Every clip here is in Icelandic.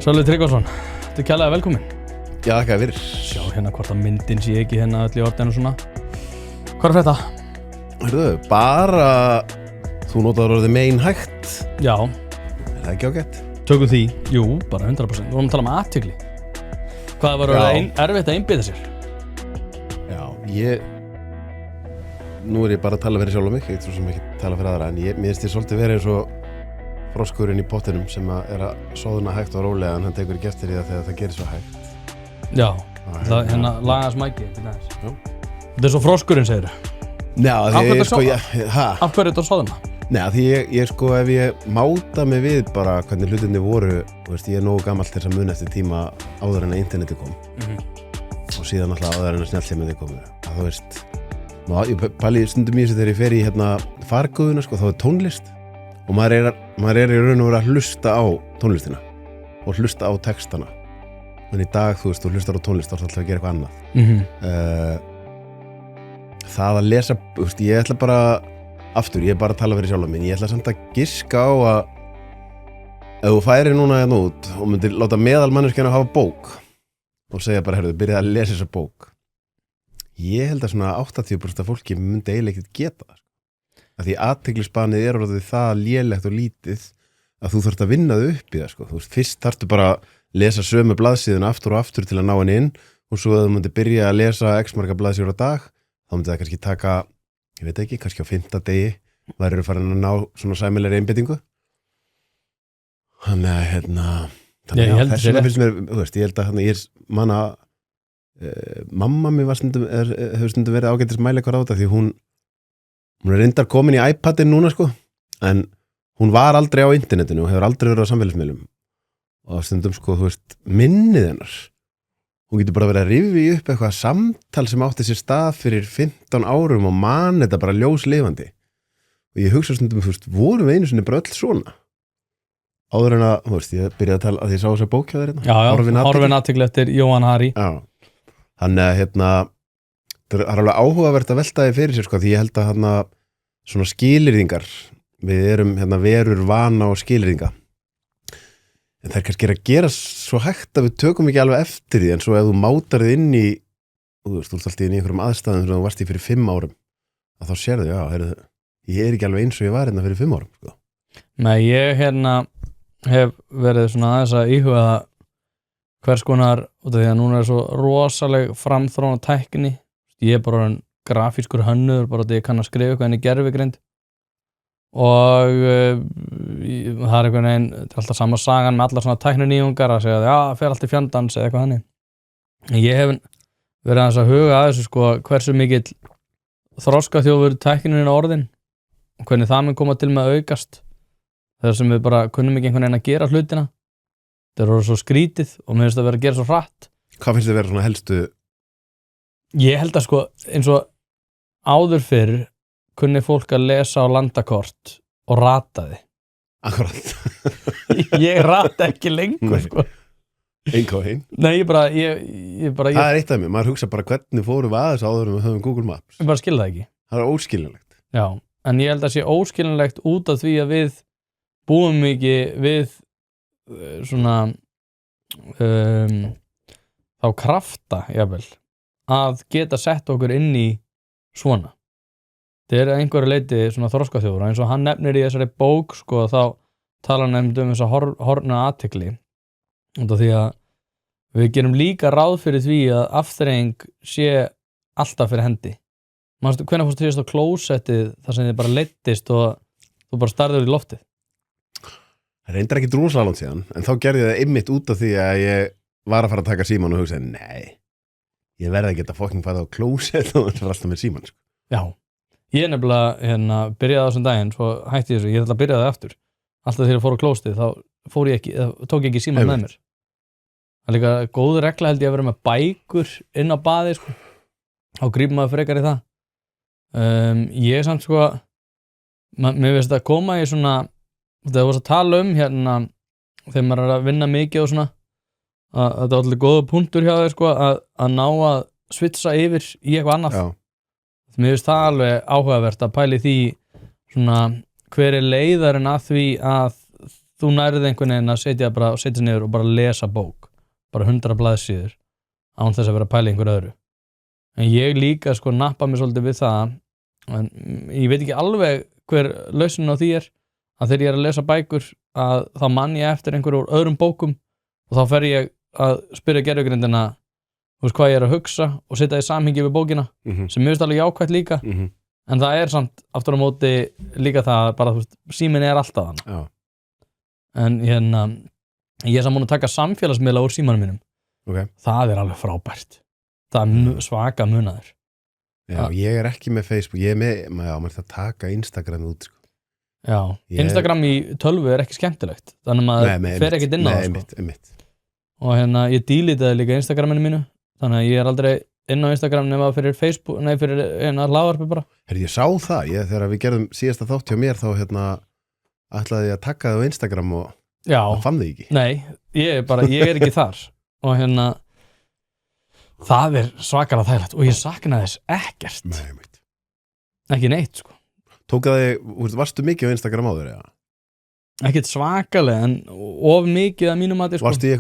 Sölvi Tryggvason, þetta kærlega velkomin. Já, þakka fyrir. Sjá hérna hvort að myndin sé ekki hérna öll í orðinu svona. Hvað þetta? Hörðu, bara þú notaður orðið mein hægt. Já. Það ekki ágætt? Tökum því, jú, bara 100%. Við vorum að tala athygli. Hvað var erfitt að einbyða sér? Já, nú ég bara að tala fyrir sjálf mig, ég svo sem ekki tala fyrir aðra, en mér finnst ég svolítið verið eins og froskurinn í pottinum sem að soðuna hægt og rólega en hann tekur ekki eftir í það þegar það gerir svo hægt. Já, það hérna laga smæki til þess. Þetta svo froskurinn segir þú? Já, því Af hverju þetta soðuna? Nei, því ég sko ef ég máta mig við bara hvernig hlutinni voru, veist, ég nógu gamall til þess að muna eftir tíma áður en að interneti kom og síðan alltaf áður en að snjallsíminn komu. Þú veist, ég pæli stundum í þessu þegar ég fer í fargöðuna sko, þá tónlist og maður er í raun og veru að hlusta á tónlistina og hlusta á textana. En í dag, þú veist, þú hlustar á tónlist þá er alltaf að gera eitthvað annað. Það að lesa, þú veist, ég ætla bara aftur, ég er bara að tala fyrir sjálf minn, ég ætla samt að giska á að ef þú færir núna hérna út og myndir láta meðalmanneskjana hafa bók og segja bara, heyrðu, byrjaði að lesa þessa bók. Ég held að svona 80% af fólki myndi eiginlega ekkert geta það. Að því athyglisbanið er orðið það lélegt og lítið að þú þarft að vinna þau upp í það, sko. Þú veist, fyrst þarftu bara að lesa sömu blaðsíðuna aftur og aftur til að ná henni inn og svo að þú myndir byrja að lesa x marga blaðsíður á dag, þá myndi það kannski taka, ég veit ekki, kannski á 5. degi værirðu farin að ná svona sæmilegri einbeitingu. Þannig að þessum finnst mér, þú veist, ég held að ég manna mamma mér hefur stundum verið ágætis mæleikvar á þetta því hún er reyndar komin í iPadin núna sko, en hún var aldrei á internetinu og hefur aldrei verið á samfélagsmiðlum og stundum sko, þú veist, minnið hennar hún getur bara verið að rifja upp eitthvað samtal sem átti sér stað fyrir 15 árum og man þetta bara ljóslifandi og ég hugsa stundum, þú veist, vorum við einu sinni bara öll svona áður en að, þú veist, ég byrjaði að tala að ég sá þessa bók hjá þér hérna. Já, Horfin athygli eftir Jóhann Hari. Já, þannig að það er alveg áhugavert að velta þið fyrir sér sko, því ég held að svona skilyrðingar, við erum verur vana og skilyrðinga en það er kannski að gera svo hægt að við tökum ekki alveg eftir því en svo ef þú mátar þið inn í og þú veist, þú ert alltaf inn í einhverjum aðstæðum sem þú varst í fyrir 5 árum að þá sérðu, já, ég er ekki alveg eins og ég var fyrir 5 árum sko. Nei, ég hef verið svona aðeins að íhuga hvers konar, út af því að núna er svo rosaleg framþróun á tækni. Ég er bara en grafískur hönnuður, bara því ég kann að skrifa eitthvað inn í gervigreind og það er einhvern veginn, alltaf sama sagan með allar svona tækninýjungar að segja að já, fer allt í fjandans eða eitthvað þannig. Ég hef verið aðeins að huga að þessu sko, hversu mikill þroskaþjófur tæknin orðin og hvernig það mun koma til með að aukast þegar sem við bara kunnum ekki einhvern veginn að gera hlutina. Það eru svo skrítið og mér finnst að vera að gera svo hratt. Hvað finnst þið vera svona helstu? Ég held að sko eins og áður fyrr kunni fólk að lesa á landakort og rataði. Akkurat. Ég rata ekki lengur sko. Ein. Nei, ég bara Það er eitt af mér, maður hugsa bara hvernig fórum við aðeins áður en við höfum Google Maps. Ég bara skil það ekki. Það er óskiljanlegt. Já, en ég held að sé óskiljanlegt út af því að við búum ekki við svona þá krafta jafnvel að geta sett okkur inn í svona. Það er einhverju leiti svona þroskaþjófur eins og hann nefnir í þessari bók sko, þá tala hann þess að horfna athygli út af því að við gerum líka ráð fyrir því að afþreying sé alltaf fyrir hendi. Manstu, hvenær fórstu síðast á klósettið þar sem þið bara leiddist og þú bara starður í loftið? Það reyndar ekki rosalega langt síðan, en þá gerði ég það einmitt út af því að ég var að fara að taka síman og hugsaði, nei, ég verði að geta fucking farið á klósett og það var alltaf með síman. Sko. Já, ég nefnilega byrjaði á þessum daginn, svo hætti ég þessu, ég ætla að byrja það aftur. Alltaf þegar ég fór á klóstið, þá tók ég ekki síman með mér. Það er líka góð regla held ég að vera með bækur inn á baði, sko. Þá grípum maður frekar í það. Ég er samt, sko, mér veist að koma í svona þegar þú varst að tala þegar maður er að vinna mikið og svona að þetta er allir góða punktur hjá þér sko, að ná að svitsa yfir í eitthvað annað. Já. Mér finnst það alveg áhugavert að pæli því svona hver er leiðarinn að því að þú nærið einhvern veginn að setja niður og bara lesa bók, bara 100 blaðsíður án þess að vera að pæla í einhver öðru. En ég líka sko nappa mig svolítið við það, en ég veit ekki alveg hver lausnin á því að þegar ég að lesa bækur að þá mann ég eftir einhver úr öðrum bókum og þá fer ég að spyrja gerfugrindina hvað ég að hugsa og setja í samhengi við bókina sem mér finnst alveg jákvætt líka en það samt aftur á móti líka það bara síminn alltaf þannig. Já. En ég samt múin að taka samfélagsmiðla úr símanum mínum. Okay. Það alveg frábært. Það svaka munaður. Já, ég ekki með Facebook, ég með, maður það taka Instagram út, sko. Já, Instagram í tölvu ekki skemmtilegt, þannig að maður fer ekkert inn á það, sko. Einmitt. Og ég deletaði líka Instagraminu mínu, þannig að ég aldrei inn á Instagram nema fyrir Facebook, fyrir hlaðvarpi bara. Ég sá það, þegar við gerðum síðasta þátt hjá mér, þá ætlaði ég að taka það á Instagram og það fann þig ekki. Nei, ég ekki þar. Og það svakalega þægilegt og ég saknaði þess ekkert. Nei, ekki neitt, sko. Varstu mikið á Instagram áður, eða? Ekkert svakalega, en of mikið að mínum mati, sko. Fórstu í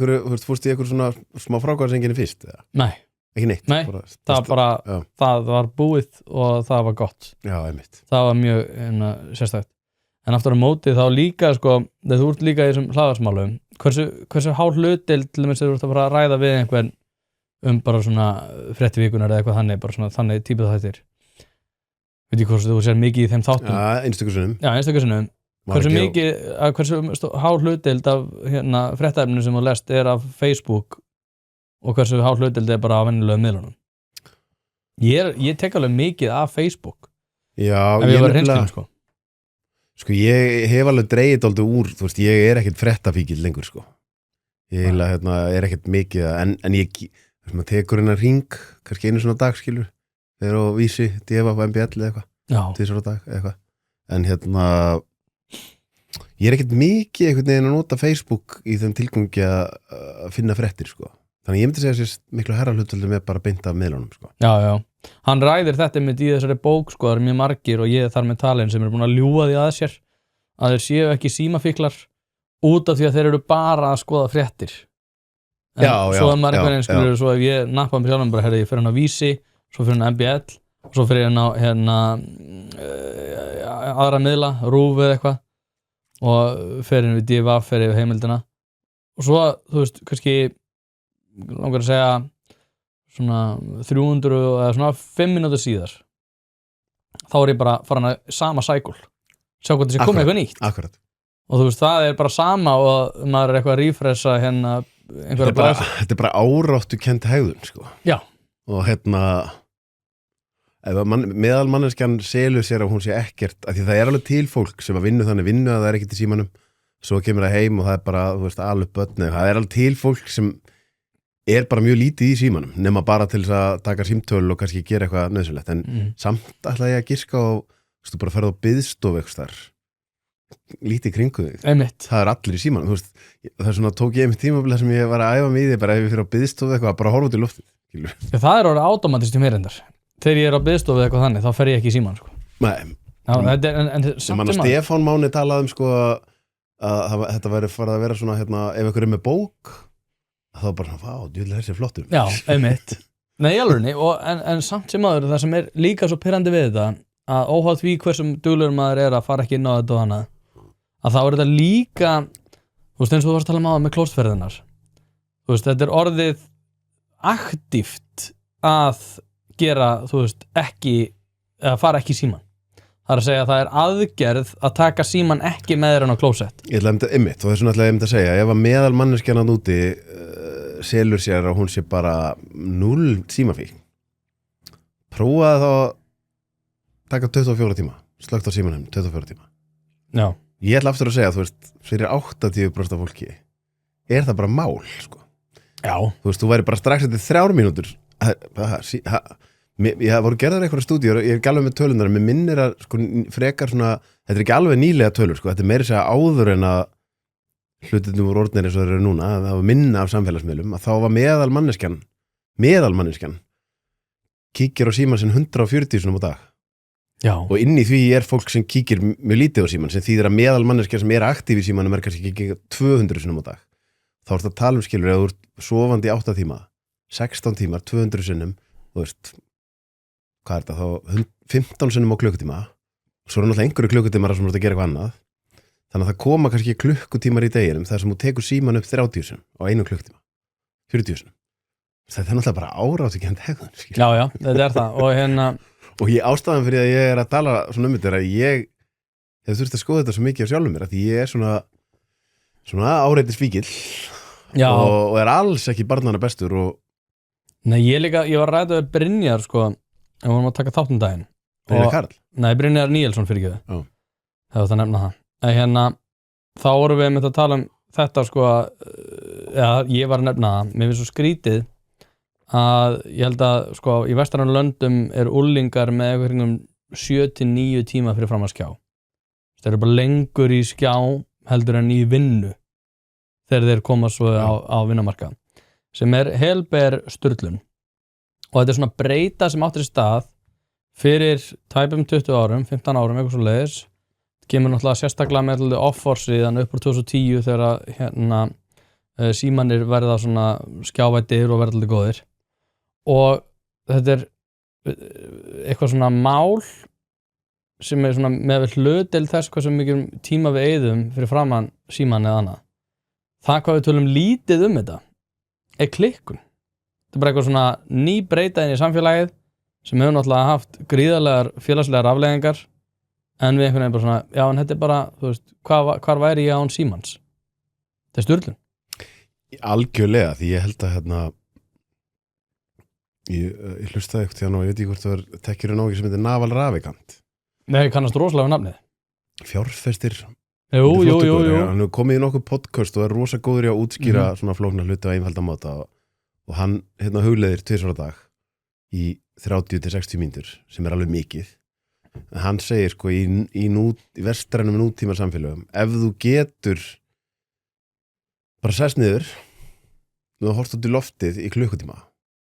einhver svona smá frákvæðarsenginni fyrst, eða? Nei. Ekki neitt? Nei, það var búið og það var gott. Já, einmitt. Það var mjög sérstætt. En aftur á móti þá líka, sko, þegar þú ert líka í þessum hlaðarsmálum, hversu há hlutdeild til þess að þú ert að fara að ræða við einhvern bara svona fréttivikunar eða eitthvað þannig, bara svona þannig típuð þættir. Veit ég hvort þú sér mikið í þeim þáttum? Já, einstöku sinnum. Hversu há hlutdeild af fréttaefninu sem þú lest af Facebook og hversu há hlutdeild bara af venjulegu miðlunum? Ég tek alveg mikið af Facebook. Já, ég hef alveg dreigið dálítið úr, ég ekkert fréttafíkill lengur, sko. Ég ekkert mikið, en ég tekur hennar hring, kannski einu svona dag, skilur. Þeir á Vísi, Deva á MBL eða eitthvað. Já. 2 á dag, eitthvað. En ég ekkert mikið einhvern veginn að nota Facebook í þeim tilgangi að finna fréttir, sko. Þannig ég myndi segja sér miklu herra hlutöldu með bara beint af miðlunum, sko. Já. Hann ræðir þetta með í þessari bók, sko, það mjög margir og ég þar með talin sem búin að ljúga því að sér að þeir séu ekki símafíklar út af því að þeir eru bara að skoða fréttir. En svo að maður einhvern veginn skilur, svo ef ég nappa mig sjálfum bara, ég fer hann á Vísi, svo fer hann á MBL, svo fer hann á aðra miðla, RÚV eða eitthvað og fer hann við DV, fer yfir heimildina og svo, þú veist, kannski langar að segja svona 300 eða svona 5 mínútur síðar þá ég bara farin að sama cycle sjá hvað þessi komið eitthvað nýtt. Akkurat. Og þú veist, það bara sama og maður eitthvað að refresha einhverja blæs. Þetta bara áráttu kennt hegðun, sko. Já. Og meðal manneskjan selur sér að hún sé ekkert, af því það alveg til fólk sem að vinna að það ekkert í símanum, svo kemur það heim og það bara, þú veist, alveg börn, það alveg til fólk sem bara mjög lítið í símanum, nema bara til þess að taka símtöl og kannski gera eitthvað nöðsynlegt, en samt ætla ég að giska á, þú veist, bara ferð á biðstofu eitthvað þar, lítið kringu þig. Einmitt. Það allir í símanum, þú veist, það svona tók ég einmitt tímabilið sem ég var að æfa mig í því, bara ef ég fyrir á biðstofu eitthvað, bara horfa út í loftið. Já, það orðið automatist í mér endar. Þegar ég á biðstofu eitthvað þannig, þá fer ég ekki í síman, sko. Nei. En Stefán Máni talaði sko að þetta væri farið að vera svona, ef einhver með bók þá bara, djúðlega þessi flottur. Já, einmitt. Nei, alveg, en samt sem aður, það sem líka svo pirrandi við þetta, að óháð því hversum duglegur maður að fara ekki inn á þetta og hana, að þá þetta líka, þú veist, eins og þú varst að tala um með klóstferðinar. Þú veist, þetta orðið aktíft að gera, þú veist, að fara ekki í síman. Það að segja að það aðgerð að taka síman ekki með þér á klósett. Ég ætla einmitt, og þessum ætla ég að segja, ef að meðal manneskjan úti selur sér og hún sé bara 0 símafík, prófaði þá að taka 24 tíma, slögt á símanum 24 tíma. Já. Ég ætla aftur að segja, þú veist, fyrir 80% af fólki það bara mál, sko. Já. Þú veist, þú væri bara strax eftir 3 mínútur ég voru gerðar eitthvað stúdíur, ég ekki alveg með tölunar, mér minnir að sko, frekar svona, þetta ekki alveg nýlega tölur, sko, þetta meiri segja áður en að hlutinni voru orðnir eins og þeir eru núna, að það var minna af samfélagsmiðlum, að þá var meðal manneskjan kíkir á síman sinn 140 sinum á dag. Já. Og inn í því fólk sem kíkir mjög lítið á síman, sem þýðir að meðalmanneskja sem aktív í símanum kannski ekki 200 sinnum á dag. Þá ertu að tala skilur að þú ert sofandi í 8 tíma, 16 tímar, 200 sinnum, þú veist, hvað þetta þá, 15 sinnum á klukkutíma, og svo náttúrulega einhverju klukkutímar sem þú ert að gera eitthvað annað. Þannig að það koma kannski klukkutímar í deginum þar sem þú tekur síman upp 30 sinnum á einu klukkutíma, 40 sinnum. Þetta náttúrulega bara áráðsíkjandi hegðun, skilur. Já, þetta það, og ástæðan fyrir að ég að tala svona þetta að ég hef þurft að skoða þetta svo mikið á sjálfum mér að ég svona áreitisvíkill og alls ekki barnanna bestur Nei, ég var að ræða við Brynjar sko, við vorum að taka þáttum daginn Brynjar Karl? Nei, Brynjar Níelsson fyrir ekki það var það nefna það þá vorum við með að tala þetta sko ég var að nefna það, mér finnst svo skrítið að ég held að sko í vestrænu löndum úlingar með eitthvað 7-9 tíma fyrir fram að skjá. Það eru bara lengur í skjá heldur en í vinnu þegar þeir koma svo á vinnumarkað sem helber sturlun og þetta svona breyta sem áttir í stað fyrir tæpum 20 árum, 15 árum eitthvað svo leiðis kemur náttúrulega sérstaklega með off-force þannig upp úr 2010 þegar símanir verða svona skjávættir og verða góðir og þetta eitthvað svona mál sem svona með hlutdeild þess hvað sem mikið tíma við eyðum fyrir framan síman eða annað það hvað við tölum lítið þetta klikkun þetta bara eitthvað svona ný breyta inn í samfélagið sem hefur náttúrulega haft gríðarlegar félagslegar afleiðingar en við einhvern veginn bara svona já en þetta bara, þú veist, hvar væri ég án símans þetta sturlun Algjörlega, því ég held að ég hlustaði eitthvað og ég veit ekki hvort það tekkir nági sem heitir Naval Ravikant Nei, kannast rosalega nafnið Fjárfestir Jú Hann hefur komið í nokkuð podcast og rosa góður í að útskýra svona flókna hluti á einfalda máta og hann hugleiðir 2 á dag í 30-60 mínútur sem alveg mikið en hann segir sko í vestrænum nútíma samfélögum ef þú getur bara sest niður þú horft út í loftið í klukkutíma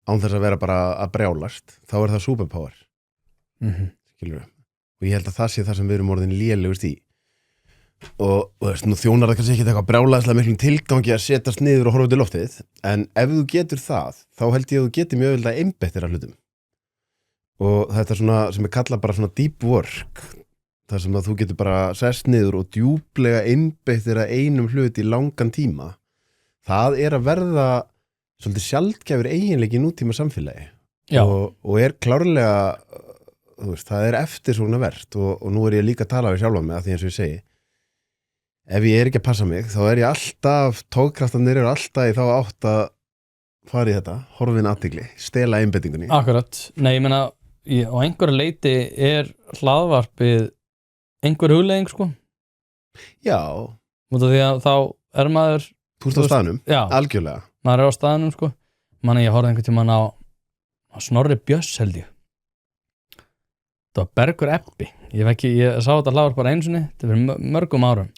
án þess að vera bara að brjálast þá það superpower skilur við og ég held að það sé það sem við erum orðin lélegust í og veist, nú þjónar það kannski ekki eitthvað brjálæðislega miklum tilgangi að setjast niður og horfa út í loftið en ef þú getur það þá held ég að þú getur mjög vel að einbettir að hlutum og þetta svona sem kallað bara svona deep work þar sem að þú getur bara sest niður og djúplega einbettir að einum hlut í langan tíma það að verða svolítið sjaldgæfur eiginleiki í nútíma samfélagi og klárlega þú veist, það eftir svona vert og nú ég líka að tala við sjálfa mig að því eins og ég segi ef ég ekki að passa mig þá ég alltaf, tókkraftarnir eru alltaf í þá átt að fara í þetta horfin athygli, stela einbeitingunni Akkurat, nei ég meina á einhverju leiti hlaðvarpið einhver hugleiðing sko Já út af því að þá maður Þú ert á staðnum, algjörlega maður á staðnum sko ég horfði einhvern tímann á Snorri Björns held ég það var Bergur Ebbi ég sá þetta hlaðvarp bara einu sinni þetta fyrir mörgum árum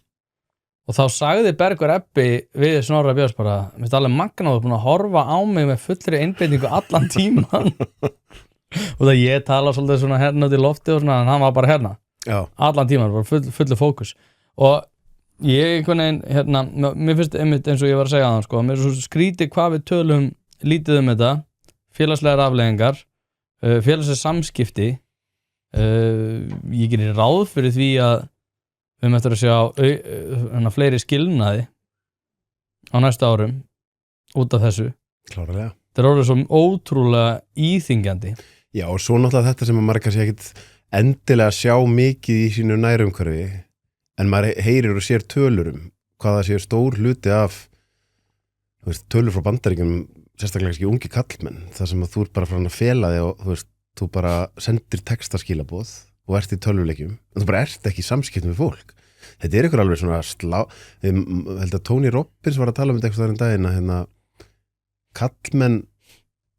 og þá sagði Bergur Ebbi við Snorra Björns bara mér finnst alveg magnað búin að horfa á mig með fullri einbeitingu allan tíman og það ég tala svolítið svona hérna út í lofti og svona en hann var bara hérna allan tíman, bara fullu fókus og ég einhvern veginn mér finnst einmitt eins og ég var að segja það sko, mér er svo skrítið hvað við tölum lítið þetta félagslegar afleiðingar félagslega samskipti ég gerir ráð fyrir því að við möttum að sjá fleiri skilnaði á næsta árum út af þessu Klárlega þetta orðið svo ótrúlega íþyngjandi Já og svo náttúrulega þetta sem að maður kannski ekkit endilega sjá mikið í sínu nærumhverfi en maður heyrir og sér tölur hvað það séu stór hluti af tölur frá Bandaríkjunum sérstaklega ekki ungi kallmenn þar sem að þú bara frá hann að fela þig og þú bara sendir textaskilaboð og ert í tölvuleikjum en þú bara ert ekki í samskiptum við fólk þetta ykkur alveg svona held að Tony Robbins var að tala þetta eitthvað þar daginn kallmenn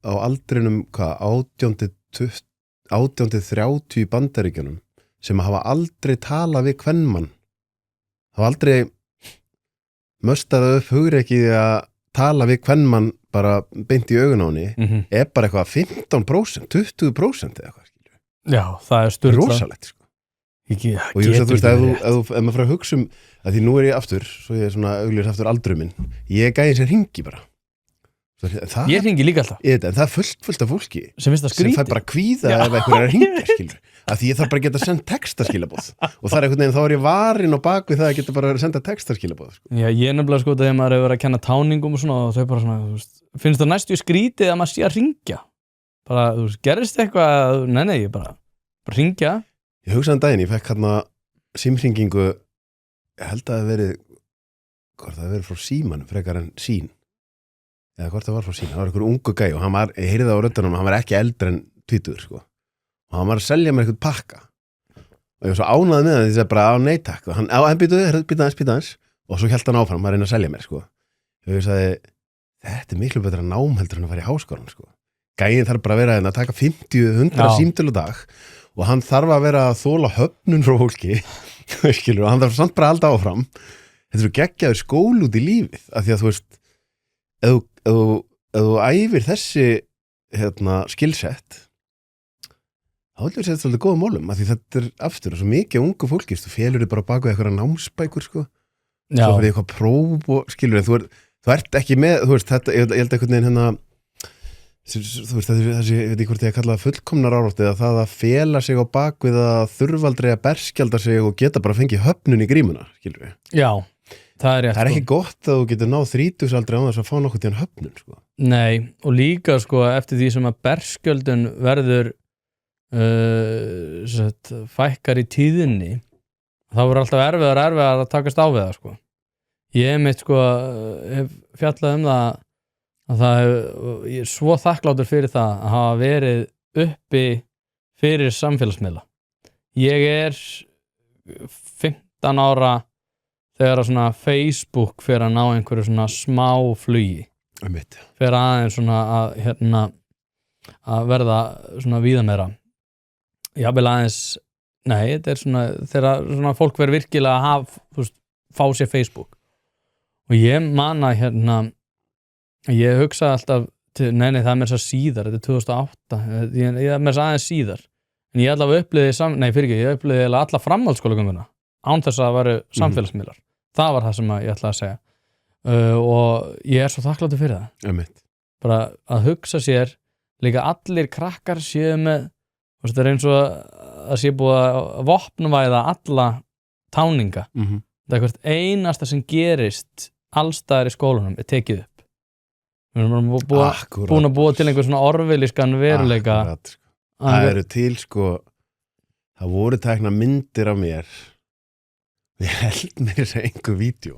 á aldrinum 18-30 í Bandaríkjunum sem hafa aldrei talað við kvenmann hafa aldrei möstaði upp hugrekið að tala við kvenmann bara beint í augun á henni bara eitthvað 15%, 20% eða eitthvað Já, það sturlað rosalegt sko. Ekki, og ég veist að ef maður fyrir að hugsa að því nú ég aftur, svo ég svona augljós aftur aldrei minn, ég gæði sér hringi bara ég hringi líka alltaf en það fullt af fólki sem fær bara kvíða ef einhver að hringa skilur, að því ég þarf bara að geta sendt textaskilabóð og það einhvern veginn, þá ég varin á bakvið það að geta bara að senda textaskilabóð sko. Já, ég nefnilega sko þegar maður hefur verið að kenna táningum og svona og þau bara svona, finnst það næstu skrítið að maður sé að hringja bara, gerist eitthvað, nei, ég bara hringja. Ég hugsaði daginn, ég fekk hérna símhringingu, ég held að það hafi verið frá símanum frekar en sín eða hvort það var frá sín, það var einhver ungu gæi og ég heyrði það á röddunum, hann var ekki eldri en 20 sko, og hann var að selja mér eitthvað pakka og ég var svo ánægð með það því það bara á neytak og hann býta aðeins og svo hélt hann áfram að reyna að selja mér sko. Ég sagði, þetta miklu betra nám heldur en að fara í háskólann sko. Gæin þarf bara að vera að taka 50-100 símtöl á dag og hann þarf að vera að þóla höfnun frá fólki skilur, og hann þarf samt bara að halda áfram. Þetta er svo geggjaður skól út í lífið af því að þú veist ef þú æfir þessi skillset þá heldur þetta svolítið góða málum af því þetta er aftur og svo mikið ungu fólki þú felur þið bara baka eitthvað námsbækur sko. Svo fyrir eitthvað próf og skilur þú ert ekki með þú veist þetta, ég held einhvern veginn þú veist þessi, ég veit ekki hvort ég að kalla það fullkomnar árátti að það að fela sig á bakvið að þurfaldri að berskjalda sig og geta bara fengið höfnun í grímuna skilur við. Já, það er rétt. Það er ekki gott að þú getur náð 30-aldri á þess að fá nokkuð til hann höfnun sko. Nei, og líka sko eftir því sem að berskjöldun verður fækkar í tíðinni þá verður alltaf erfiðar að takast á við það sko. Ég mitt sko hef fjallað það að ég er svo þakkláttur fyrir það að hafa verið uppi fyrir samfélagsmiðla. Ég er 15 ára þegar að svona Facebook fyrir að ná einhverju svona smá flugi fyrir aðeins svona að verða svona víða meira jafnvel aðeins þetta er svona þegar svona fólk verður virkilega að fá sér Facebook og ég man að ég hugsa alltaf nei það er með þess að síðar, þetta er 2008 ég er með þess aðeins síðar en ég allavega upplýði ég upplýði alla framhaldsskólagönguna án þess að það væru samfélagsmiðlar það var það sem ég ætlaði að segja og ég er svo þakkláttur fyrir það bara að hugsa sér líka allir krakkar séu með það er eins og að sé búið að vopnvæða alla táninga það er hvert einasta sem gerist allstaðar í skólanum er tekið upp við erum búin að búa til einhver svona orwelliskan veruleika það eru til sko það voru tekna myndir af mér ég held mér þess að einhver vídeo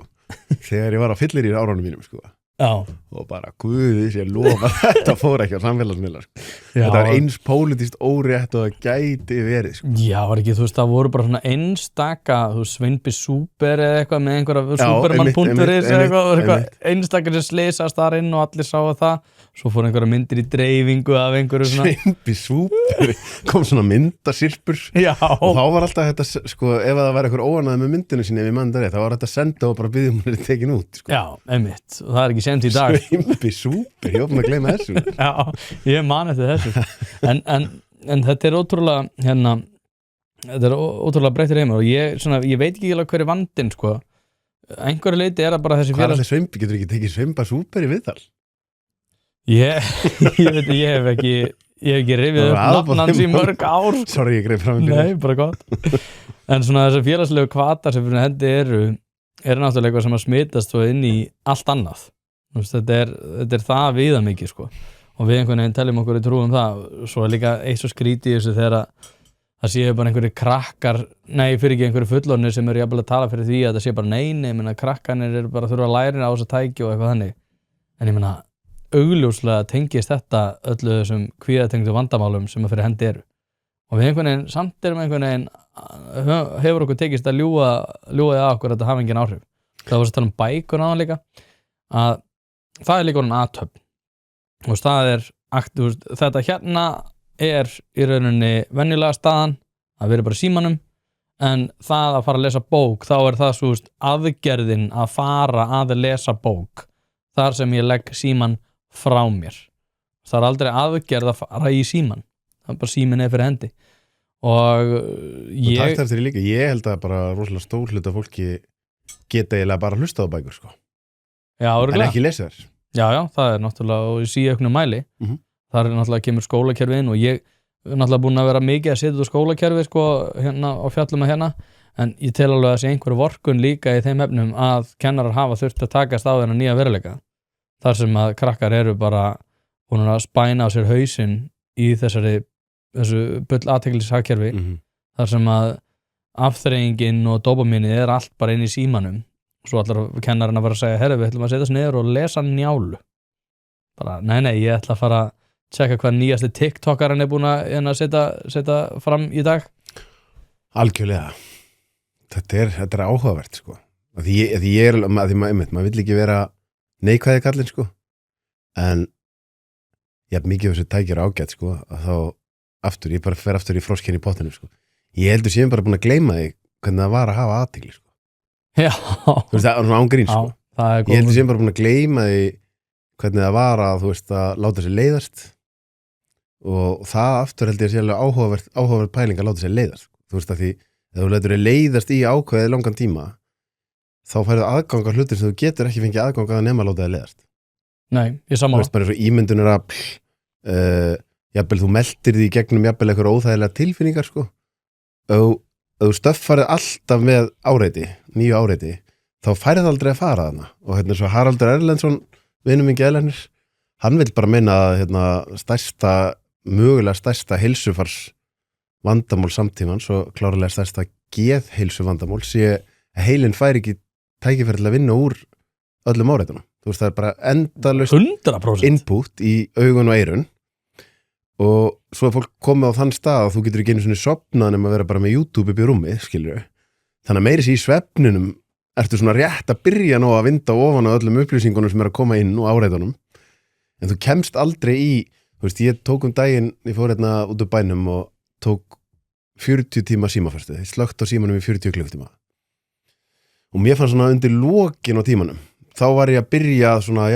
þegar ég var að fyllir í árunum mínum sko. Og bara guðis ég lofa þetta fór ekki á samfélagsmiðlar sko. Þetta var eins pólitískt órétt og það gæti verið sko. Já, var ekki, það voru bara svona einstaka Sveinbi Súper eða eitthvað með einhverja Súpermann.is eða eitthvað einstakar sem sleisast þar inn og allir sáu það svo fór einhverja myndir í dreifingu af einhverju svona Sveinbi Súper kom svona myndasirpur og þá var alltaf þetta sko, ef það var einhver óanæði með myndinu sinni ef ég mann það rétt, þá var þetta senda og bara byggðum hún er tekin út sko. Já, einmitt, og það er ekki sent í dag Sveinbi Súper, ég opna að gleyma þessu Já, ég man eftir þessu en þetta er ótrúlega þetta er ótrúlega breyttir heimur og ég veit ekki hver er vandinn sko. Einhverju leiti er það bara þessi Hvað er allir Sveinbi, getur ekki tekið Sveinba Súper í viðtal? Ég hef ekki rifið upp nafn hans í mörg ár Sorry, ég greið fram Nei, bara gott En svona þessi félagslegu kvatar sem fyrir hendi eru náttúrulega eitthvað sem að smitast svo inn í allt annað þetta er það viða mikið sko. Og við einhvern veginn teljum okkur í trúum það svo er líka eitt svo skrítið í þessu þegar það séu bara einhverju krakkar fyrir ekki einhverju fullorðnir sem eru jafnvel að tala fyrir því að það sé bara nei krakkarnir eru bara þurfa að læra á þessu tæki og eitthvað þannig en ég meina augljóslega tengist þetta öllu þessum kvíðatengdu vandamálum sem að fyrir hendi eru og við einhvern veginn, samt erum einhvern veginn hefur okkur tekist að ljúga því að okkur að þetta hafa engin áhrif það var að tala bækur áðan líka að það er líka orðin athöfn og það er þetta hérna er í rauninni venjulega staðan að vera bara í símanum en það að fara að lesa bók þá er það svo aðgerðin að fara að lesa bók þar sem ég legg síman frá mér það er aldrei aðgerð að fara í síman það er bara símin fyrir hendi og Og takt eftir því líka, ég held að bara rosalega stór hluta fólki geta eiginlega bara hlusta á bækur sko. já, En örugglega. ekki lesa þær. Já, það er náttúrulega og í síauknu mæli þar er náttúrulega kemur skólakerfið inn og ég er náttúrulega búin að vera mikið að setja út skólakerfið sko hérna á fjallum að hérna en ég tel alveg að þessi einhverju vorkun líka í þeim efnum að kennarar hafa þurft að takast á þennan nýja veruleika þar sem að krakkar eru bara búin að spæna á sér hausinn í þessu bull athygliskerfi þar sem að afþreyingin og dópaminið er allt bara inn í símanum svo allar kennarinn að fara að segja herri við ætlum að setja þessu niður og lesa Njálu bara nei ég ætla að fara að tjekka hvað nýjasti TikTokarinn er búin að setja fram í dag Algjörlega þetta er áhugavert sko maður vill ekki vera neikvæði kallinn sko en mikið af þessu tækjur ágætt sko að þá aftur, ég bara fer aftur í froskinni í pottinum sko ég heldur séum bara búin að gleyma því hvernig það var að hafa athygli sko já þú veist það er svona ángrín sko ég heldur séum bara búin að gleyma því hvernig það var að þú veist að láta sér leiðast og það aftur held ég að sé alveg áhugavert pæling að láta sér leiðast þú veist að því ef þú lætur þér leiðast í ákveðið langan tíma þá færðu aðgang á hlutir sem þú getur ekki fengið aðgang að nema að láta þér leiðast nei, ég sammála þú veist bara eins og ímyndunar að jafnvel þú meldir því í gegnum jafnvel eitthvað óþægilega tilfinningar sko ef þú stöffarið alltaf með nýju áreiti þá færið aldrei að fara þarna og hérna eins og Haraldur Erlendsson vinur minn Gælanir hann vil bara meina að mögulega stærsta heilsufars vandamál samtímans og klárlega stærsta geðheilsu vandamál sé að heilinn fær ekki tækifæri til að vinna úr öllum áreitunum þú veist það er bara endalaust 100% input í augun og eyrun og svo er fólk komið á þann stað að þú getur ekki einu svona sofnað nema að vera bara með YouTube upp í rúmi, skilur þannig að meiri í svefninum ertu svona rétt að byrja nú að vinda ofan á öllum upplýsingunum sem er að koma inn og áreitunum en þú kemst aldrei í þú veist, ég tók daginn, ég fór hérna út úr bænum og tók 40 tíma símafæstu, ég slökkt á símanum í 40 klukkutíma og mér fannst svona undir lokin á tímanum þá var ég að byrja svona,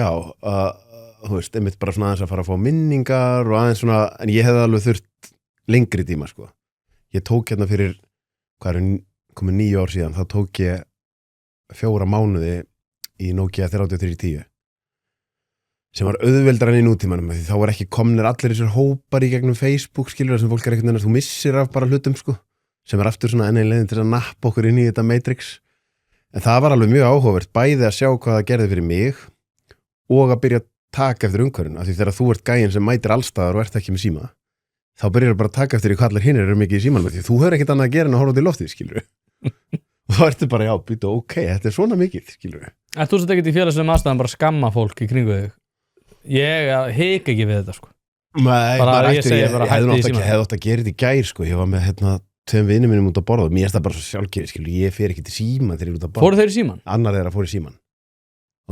þú veist, einmitt bara svona aðeins að fara að fá minningar og aðeins svona, en ég hefði alveg þurft lengri tíma, sko. Ég tók hérna fyrir, komið 9 ár síðan, þá tók ég 4 mánuði í Nokia 3310 sem var auðveldar enn í nútímanum, því þá var ekki komnir allir þessar hópar í gegnum Facebook, skilur það sem fólk ekkert ennast, þú missir af bara hlutum, sko, sem er aftur svona enn leiðin til að nappa okkur inn í þetta Matrix. En það var alveg mjög áhugavert, bæði að sjá hvað það gerði fyrir mig og að byrja taka eftir umhverfinu, af því þegar þú ert gæinn sem mætir allstaðar og ert ekki með síma þá byrjar bara að taka eftir hvað allir hinir eru mikið í símanum, því þú hefur ekkert annað að gera en að horfa út í loftið, skilur og þá ertu bara, ok, þetta er svona mikið, skilur En þú sett ekkert í félagslegum aðstæðum bara skamma fólk í kringu þig ég hika ekki við þetta, sko Nei, ég hefði átt að gera þetta í gær, sko ég var með, 2 vinir mínum út að borða og mér er það bara svo sjálfgefið, skilur, ég fer ekki til síman þegar ég er út að borða. Fóru þeir í síman? Annar þeirra fór í síman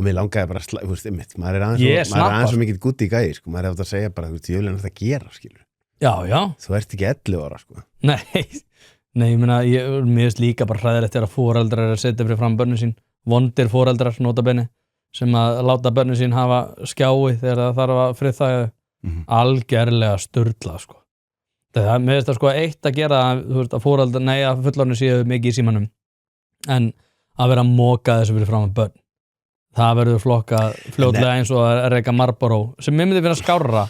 og mér langaði bara að þú veist, maður er aðeins svo mikið gutt í gæði, sko, maður er átt að segja bara, þú veist, ég vil hann þetta gera, skilur. Já. Þú ert ekki 11 ára, sko. Nei, ég meina, mér finnst líka bara hræðilegt þegar foreldrar er að setja fyrir fram börnin sín, vondir foreldrar, nota bene, sem að láta börnin sín hafa skjái þegar það þarf að friðþægja algerlega sturlað, sko. Mér finnst það sko eitt að gera, þú veist, að foreldrar, að fullorðnir séu mikið í símanum, en að vera að moka þessu fyrir fram börn. Það verður flokkað fljótlega eins og að reyka Marlboro sem mér myndi finna skárra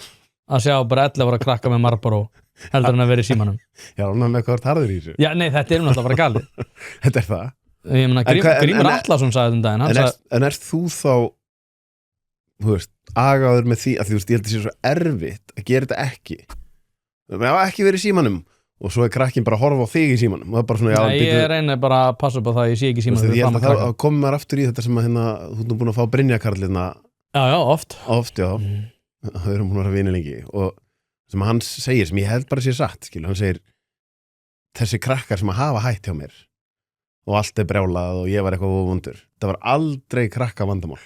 að sjá bara 11 ára krakka með Marlboro heldur en að vera í símanum. Já, með hvað harður í þessu. Já, nei, þetta er náttúrulega bara galið. Þetta er það. Ég meina, Grímur Atlason sagði daginn. En ert þú þá, þú veist, agaður með því að þú veist, ég held að það sé svo erfitt að gera þetta ekki. Það hafa ekki verið í símanum og svo er krakkin bara að horfa á þig í símanum og það er bara svona, Nei, ég reyni bara að passa upp á það að ég sé ekki í símanum. Ég held að það komið maður aftur í þetta sem að þú erum búin að fá Brynjakarlina. Já, oft. Oft, já. Það erum búin að vera vinir lengi og sem hann segir, sem ég held bara sé satt, skilur, hann segir þessi krakkar sem að hafa hætt hjá mér og allt er brjálað og ég var eitthvað vondur. Það var aldrei krakka vandamál.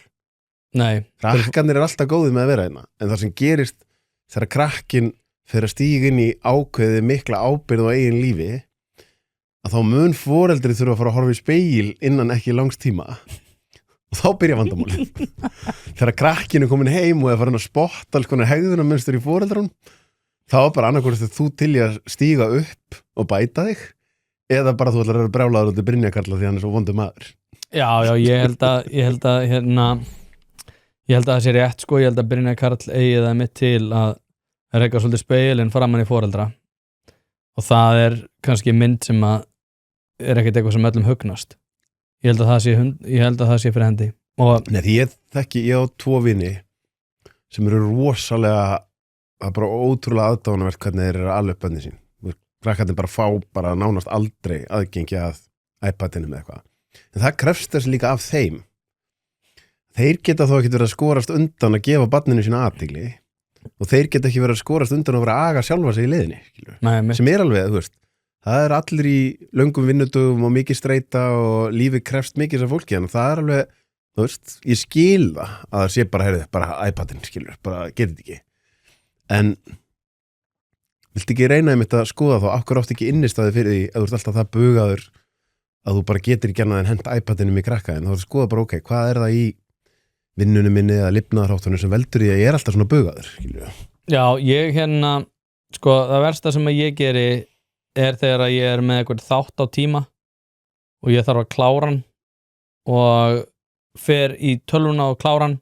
Nei. Krakkarnir er alltaf góðið með að vera hérna, en það sem gerist þegar krakkin fyrir að stíga inn í ákveðið mikla ábyrgð á eigin lífi að þá mun foreldri þurfa að fara að horfa í spegil innan ekki langs tíma og þá byrja vandamálið þegar krakkinu komin heim og er farin að spotta alls konar hegðunarmynstur í foreldrunum þá er bara annarkvort þú til í að stíga upp og bæta þig eða bara þú ætlar að vera brjálaður út í Brynja Karla því hann er svo vondur maður. Já, ég held að það sé rétt sko, ég held að Brynjar Karl eigi það mitt til að reka svolítið spegilinn framan í foreldra og það er kannski mynd sem að er ekkert eitthvað sem öllum hugnast. Ég held að það sé fyrir hendi. Og Nei, því ég á 2 vini sem eru rosalega, það er bara ótrúlega aðdánavert hvernig þeir eru að alveg bönni sín. Krakkarnir bara fá bara nánast aldrei aðgengi að iPadinu með eitthvað. En það krefst þess líka af þeim. Þeir geta þó ekki verið að skorast undan að gefa barninu sína athygli og þeir geta ekki verið að skorast undan að vera að aga sjálfa sig í leiðinni. Sem er alveg, þú veist, það er allir í löngum vinnudögum og mikið streita og lífið krefst mikið sem fólki, en það er alveg, þú veist, ég skil það að það sé bara, heyrðu, bara iPadin, skilur, bara getið ekki. En viltu ekki reyna einmitt að skoða þá, akkur átt ekki innistæði fyrir því að þú ert alltaf það bugaður að þú bara getur ekki annað en hent iPadinum í krakka, en þá er að skoða bara, ok, hvað er það í vinnunum minni eða lifnaðarháttunum sem veldur í að ég er alltaf svona bugaður, skilur. já, ég sko, það versta sem að ég geri er þegar að ég er með eitthvað þátt á tíma og ég þarf að klára hann og fer í tölvuna og klára hann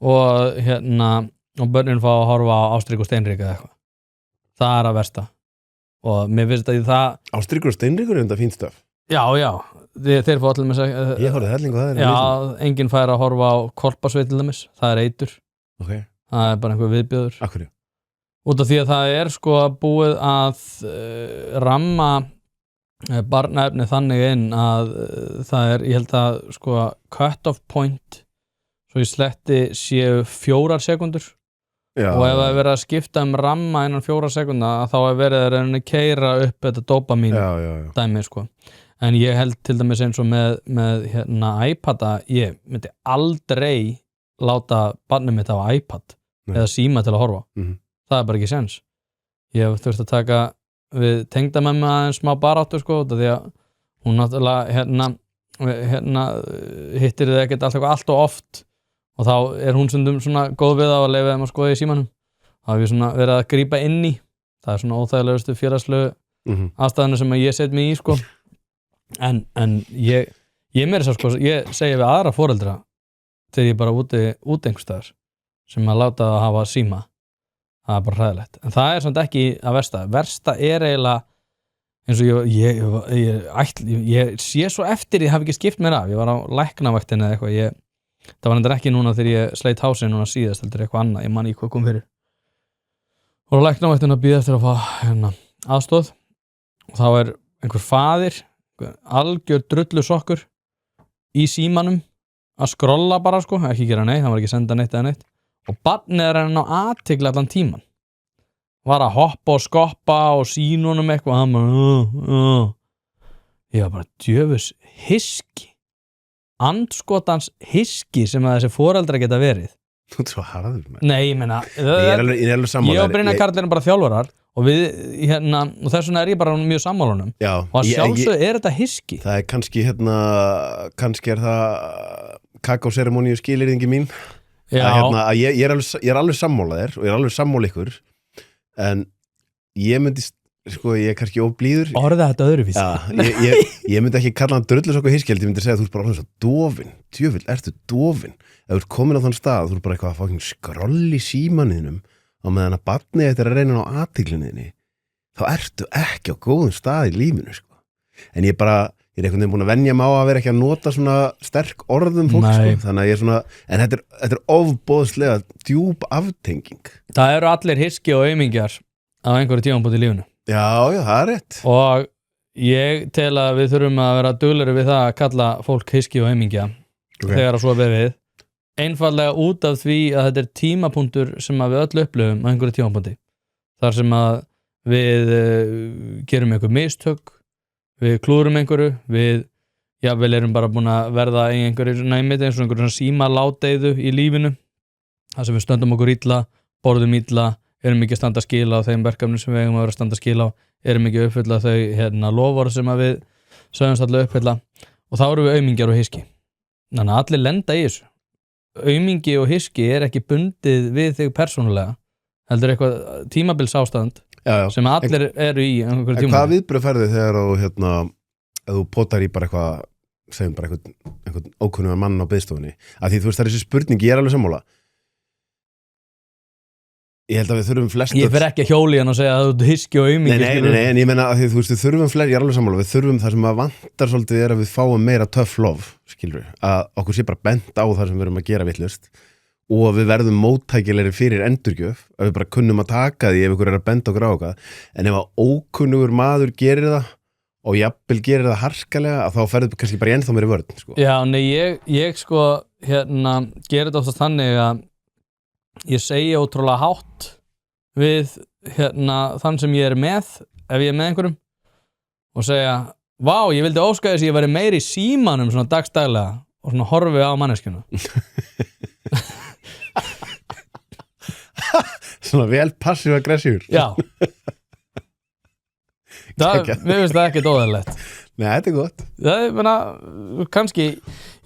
og og börnin fá að horfa á Ástrík og Steinrík eða eitthvað. Það er að versta og mér finnst að það Ástríkur og Steinríkur er þetta fínt stöf. Já, þeir fá allir með Ég horfði helling og það er já, enginn fær að horfa á Korpasveit til dæmis, það er eitur. Ok. Það er bara einhver viðbjóður. Af hverju? Út af því að það er sko búið að ramma barnaefni þannig inn að það er, ég held að sko cut-off point svo í sletti séu 4 sekundur Já. og ef það er verið að skipta ramma innan 4 sekunda þá er verið að reyna að keyra upp þetta dopamín dæmi sko. En ég held til dæmis eins og með iPada, ég myndi aldrei láta barnið mitt á iPad eða síma til að horfa. Það er bara ekki sens. Ég hef þurft að taka við tengdamömmu aðeins smá baráttu sko, því að hún náttúrulega hittir þið ekkert allt og oft og þá er hún stundum svona góð við að leyfa þeim að skoða í símanum. Það hef ég svona verið að grípa inn í. Það er svona óþægilegustu félagslegu aðstæðuna sem ég set mig í sko. En ég meira þess að sko, ég segi við aðra foreldra þegar ég bara úti einhverstaðar sem að láta það hafa síma. Það er bara hræðilegt. En það er samt ekki að versta. Versta er eiginlega eins og ég sé svo eftir ég hafi ekki skipt mér af. Ég var á læknavaktinni eða eitthvað. Það var endur ekki núna þegar ég sleit hásinn núna síðast heldur eitthvað annað. Ég man ekki hvað kom fyrir. Og á læknavaktinni að bíða eftir að fá aðstoð og þá er einhver faðir algjör drullu sokkur í símanum að skrolla bara sko, ekki gera neitt, hann var ekki að senda neitt eða neitt og barnið er hann á athygli allan tíman var að hoppa og skoppa og sína honum eitthvað og hann bara ég var bara djöfus hiski andskotans hiski sem að þessi foreldra geta verið. Þú ert svo harður með. Nei, ég meina ég er alveg sammála. Ég og Brynjar Karl erum bara þjálfarar og við, og þess vegna er ég bara mjög sammálunum. Já. Og að sjálfsög er þetta hiski. Það er kannski er það kakóseremoníu skilyrðingi mín. Já. Að ég er alveg sammálaðir og ég er alveg sammála ykkur en ég myndi sko, ég er kannski óblíður. Orða þetta öðruvísi. Já, ég myndi ekki kalla hann drullusokku hiskjald, ég myndi segja að þú ert bara orðin svo dofin. Djöfull, ertu dofin? Ef þú ert komin á þann stað, þú ert bara eitthvað að fucking skroll í símaninum á meðan að barnið þetta er að reyna á athyglinni, þá ertu ekki á góðum stað í lífinu, sko. En ég er einhvern veginn búin að venja mig á að vera ekki að nota svona sterk orðum fólk, sko. Þannig að ég er svona, en þetta er ofboðslega djúp aftenging. Það eru allir hiski og aumingjar á einhverju tímapunkti í lífinu. Já, það er rétt. Og ég tel að við þurfum að vera duglegri við það að kalla fólk hiski og aumingja þegar að svo við. Einfallega út af því að þetta er tímapunktur sem að við öll upplifum á einhverju tímapunkti. Þar sem að við gerum einhver mistök, við klúrum einhverju, við jafnvel erum bara búin að verða í einhverju næmið eins og einhverju símaládeyðu í lífinu. Það sem við stöndum okkur illa, borðum illa, erum ekki að standa að skila á þeim verkefnum sem við eigum að vera að standa að skila á, erum ekki að uppfylla þau loforð sem að við sögumst allir uppfylla og þá eru við aumingjar og hiski. Þannig að allir lenda í þessu. Aumingi og hiski er ekki bundið við þig persónulega heldur eitthvað tímabils ástand sem allir eru í einhverjum tíma. Hvaða viðbrögð færðu þegar ef þú potar í bara eitthvað, segjum bara einhvern ókunnugan mann á biðstofunni, að því þú veist það er þessi spurning, ég er alveg sammála. Ég held að við þurfum flest... Ég fer ekki að hjóli hann og segja að þú hyski og aumingi. Nei, en ég meina að því þú veist, við þurfum flest, ég er alveg sammála, við þurfum það sem að vantar svolítið er að við fáum meira tough love, skilur við, að okkur sé bara bent á það sem við erum að gera vitlaust og við verðum móttækilegri fyrir endurgjöf, að við bara kunnum að taka því ef ykkur er að benda okkur á eitthvað, en ef að ókunnugur maður gerir það og jafnvel gerir það harkalega, að þá ferðu kannski bara ennþá meiri vörn, sko. Já, nei, ég sko, gerir þetta oftast þannig að ég segi ótrúlega hátt við þann sem ég er með ef ég er með einhverjum og segja, vá, ég vildi óska þess að ég væri meiri í símanum svona dagstaglega og svona horfi á manneskjuna. Svona vel passiv-aggressífur. Já. Mér finnst það ekki dóðarlegt. Nei, þetta er gott. Það er, menna, kannski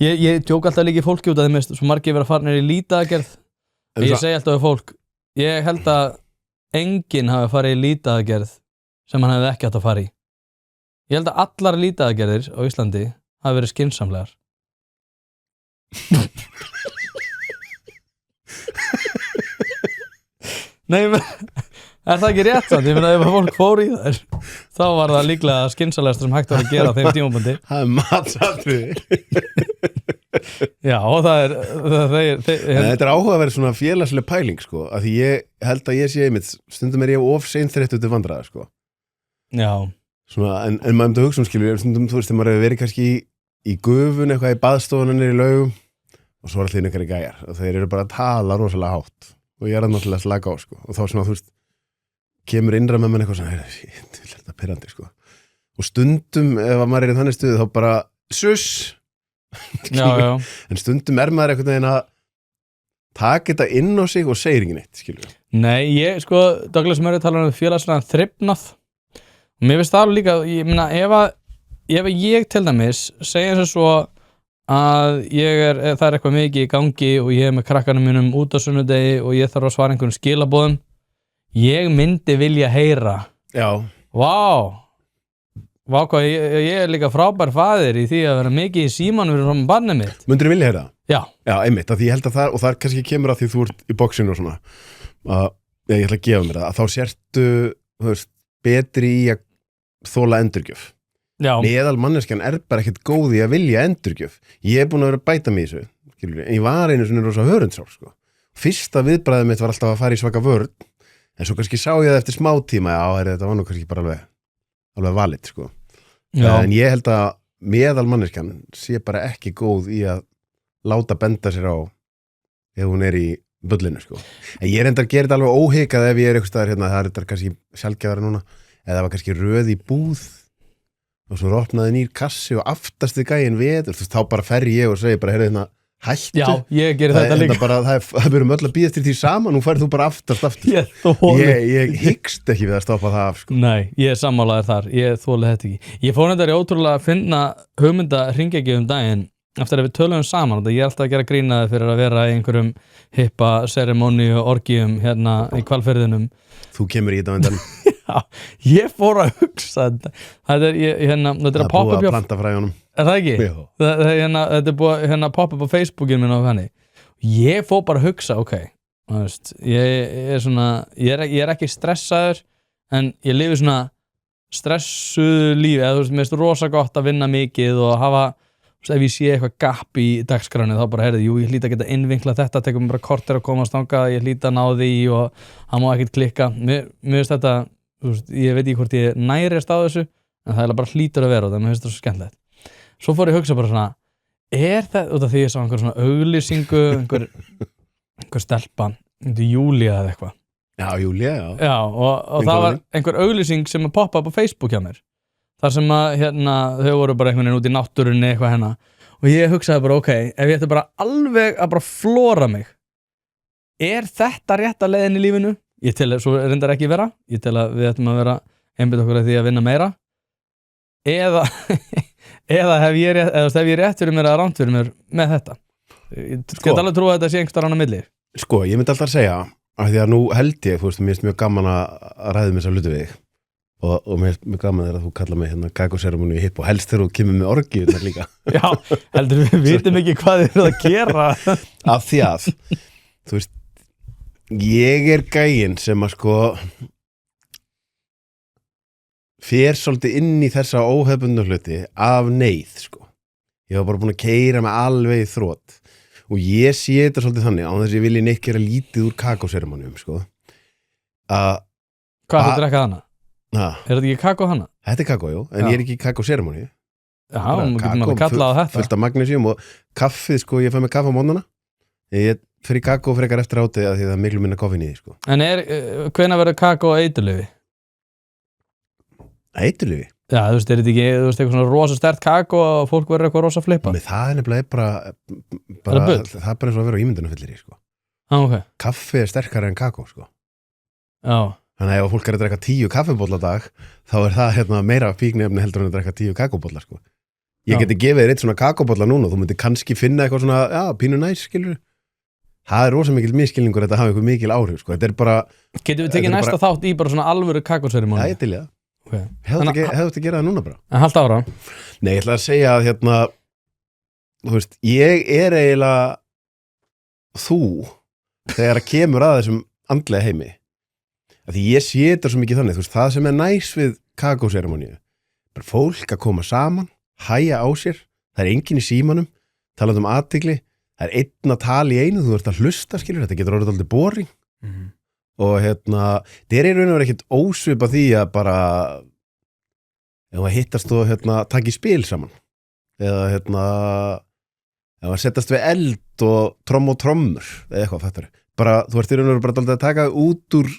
ég tjók alltaf líka fólki út af þeim svo margir vera farnir í lítaagerð. Ég segi alltaf við fólk, ég held að enginn hafi farið í lítaagerð sem hann hefði ekki átt að fara í. Ég held að allar lítaagerðir á Íslandi hafi verið skynsamlegar. Nei, er það ekki rétt samt? Ég finna að ef fólk fór í þær, þá var það líklega skynsamlegast sem hægt var að gera á þeim tímabundi. Það er matsatriði. Já, og það er þetta er áhugaverð svona félagsleg pæling, sko, að því ég held að ég sé einmitt, stundum er ég of seinþreyttur til vandræða, sko. Já. Svona, en maður myndi að hugsa skilur, stundum, þú veist, þegar maður hefur verið kannski í gufun eitthvað í baðstofunum í laugum og svo er allir einhverjir gæjar og þeir eru bara að tala rosalega hátt og ég er að náttúrulega slaka á, sko, og þá svona, þú veist, kemur innra með mann eitthvað svona, þetta pirrandi, sko, og stundum ef maður er í þannig stuði þá bara suss. Já. En stundum er maður einhvern veginn að taka þetta inn á sig og segir ekki neitt, skilur við. Nei, Douglas Murray talar félagslegan þrifnað og mér finnst það alveg líka, ég meina ef ég til dæmis segja þess svo að það er eitthvað mikið í gangi og ég er með krakkanum mínum út á sunnudegi og ég þarf að svara einhvern skilaboðum, ég myndi vilja heyra. Já. Vá, hvað, ég er líka frábær faðir í því að vera mikið í símanum fyrir frá barnið mitt. Mundirðu vilja heyra það? Já. Já, einmitt, að því ég held að það, og það kannski kemur að því þú ert í boxinu og svona, ég ætla að gefa mér það, að þá sértu, þú veist, betri í að þola endurgjöf. Já. Meðal manneskjan er bara ekkert góð í að vilja endurgjöf. Ég er búin að vera að bæta mig í þessu, skilur við, en ég var einu svona rosa hörundsár, sko. Fyrsta viðbragðið mitt var alltaf að fara í svaka vörn, en svo kannski sá ég það eftir smá tíma, þetta var nú kannski bara alveg valid, sko. En ég held að meðal manneskjan sé bara ekki góð í að láta benda sér á ef hún er í bullinu, sko. En ég reyndar að gera þetta alveg óhikað ef ég er eitthvað staðar hérna, það er þetta kannski sjaldgæfara núna, eða það var kannski röð í búð og svo opnaði nýr kassi og aftast við gæinn við, þú veist, þá bara fer ég og segi bara, heyrðu hérna, hættu. Já, ég gerir þetta líka. Það verðum öll að býðast til því saman, nú færðu þú bara aftast aftur. Ég hyggst ekki við að stoppa það af, sko. Nei, ég er sammálaður þar, ég þoli þetta ekki. Ég fór þetta ótrúlega að finna hugmynda hringekju daginn eftir að við töluðum saman og ég er alltaf að gera grínaði fyrir að vera í einhverjum hippa seremóni og orgíum hérna í Hvalfirðinum. Þú kemur í þetta vendan. Já, ég fór að hugsa þetta. Þetta er að poppa bjóð. Það er búið að planta fræðunum. Er það ekki? Já. Þetta er búið að poppa upp á Facebookinu minn og þannig. Ég fór bara að hugsa, ok, ég er ekki stressaður en ég lifi svona stressuðu lífi, eða þú veist, mér finnst rosa gott að vinna mikið og hafa, ef ég sé eitthvað gap í dagskráni þá bara, heyrðu, ég hlýta að geta innvinkla þetta, tekum bara korter að komast þangað, ég hlýta að ná því og hann má ekkert klikka. Mér finnst þetta, þú veist, ég veit ekki hvort ég nærist á þessu, en það er bara hlýtur að vera og það, mér finnst þetta svo skemmtilegt. Svo fór ég að hugsa bara svona, er það, út af því ég sá einhver svona auglýsingu, einhver stelpa, Júlía eða eitthvað. Já, Júlía, já. Já, og það var einhver auglýsing sem að poppa upp á Facebook hjá mér. Þar sem að, þau voru bara einhvern veginn út í náttúrunni eitthvað hérna. Og ég hugsaði bara, ok, ef ég ætti bara alveg að bara flóra mig, er þetta rétta leiðin í lífinu? Ég tel, svo reyndar ekki vera, ég tel að við ættum að vera einbytt okkur að því að vinna meira. Eða hef ég rétt fyrir mér eða ránt fyrir mér með þetta. Ég get alveg trúið að þetta sé einhver starf á milli. Sko, ég myndi alltaf að segja af því að nú held ég, þú veist, mér finnst mjög gaman að ræða með þessa hluti við þig og mér finnst mjög gaman að þú kalla mig hérna kakóseremóníu í hipp og helst þegar þú kemur með orgið þar líka. Já, heldur við vitum ekki hvað þið að gera. Af því að, þú veist, ég gæinn sem að sko fer svolítið inn í þessa óhefbundnu hluti af neyð, sko. Ég var bara búin að keyra mig alveg í þrot og ég sé þetta svolítið þannig á þess að ég vilji neitt gera lítið úr kakóseremóníum, sko. Hvað þú drekka hana? Ha, Er þetta ekki kakó hana? þetta er kakó, jú, en Já. ég er ekki í kakóseremóníu. Já, hún getur maður að kalla á þetta. Fullt af magnesium og kaffið, sko, ég fæ með kaffi á mótnana. Ég fer í kakó frekar eftir hádegi af því það er miklu minna koffín í því, sko. En hvenær verður kakó eiturlyfi? Eiturlyfi. Já, þú veist, er þetta ekki, þú veist, eitthvað svona rosa stert kakó og fólk verður eitthvað rosa flippa? Með það er nefnilega bara Er það bull? það er bara eins og að vera á ímyndunarfyllir í, sko. Ok. Kaffi er sterkara en kakó, sko. Já. Þannig að ef fólk er að drekka 10 kaffibólla á dag, þá er það meira fíkniefni heldur en að drekka 10 kakóbolla, sko. Ég Já. geti gefið þér eitt svona kakóbolla núna og þú myndir kannski finna eitthvað svona, já, pínu næs, skilur. Það er rosa mikil miskilningur að þetta hafa eitthvað mikil áhrif, sko. Þetta er bara, Getum við Þetta tekið er næsta þátt í bara svona alvöru já, kakóseremóníu? ég til ég það. Okay. Hefðu þetta að gera það núna bara? En halda ára. Nei, ég ætla að segja að þú veist, ég er eiginlega þú þegar að kemur að þessum andlega heimi. Af því ég sé þetta svo mikið þannig, þú veist, það sem er næs við kakóseremóníu, bara fólk að koma saman, hæja á sér, það er enginn í símanum, talað um athygli, það er einn að tala í einu, þú ert að hlusta, skilur, þetta getur orðið aldrei boring. Og það er í raun og verið ekkert ósvipa því að bara ef að hittast og taka í spil saman eða ef að settast við eld og trommur eða eitthvað þetta bara, þú ert í raun og verið bara dálítið að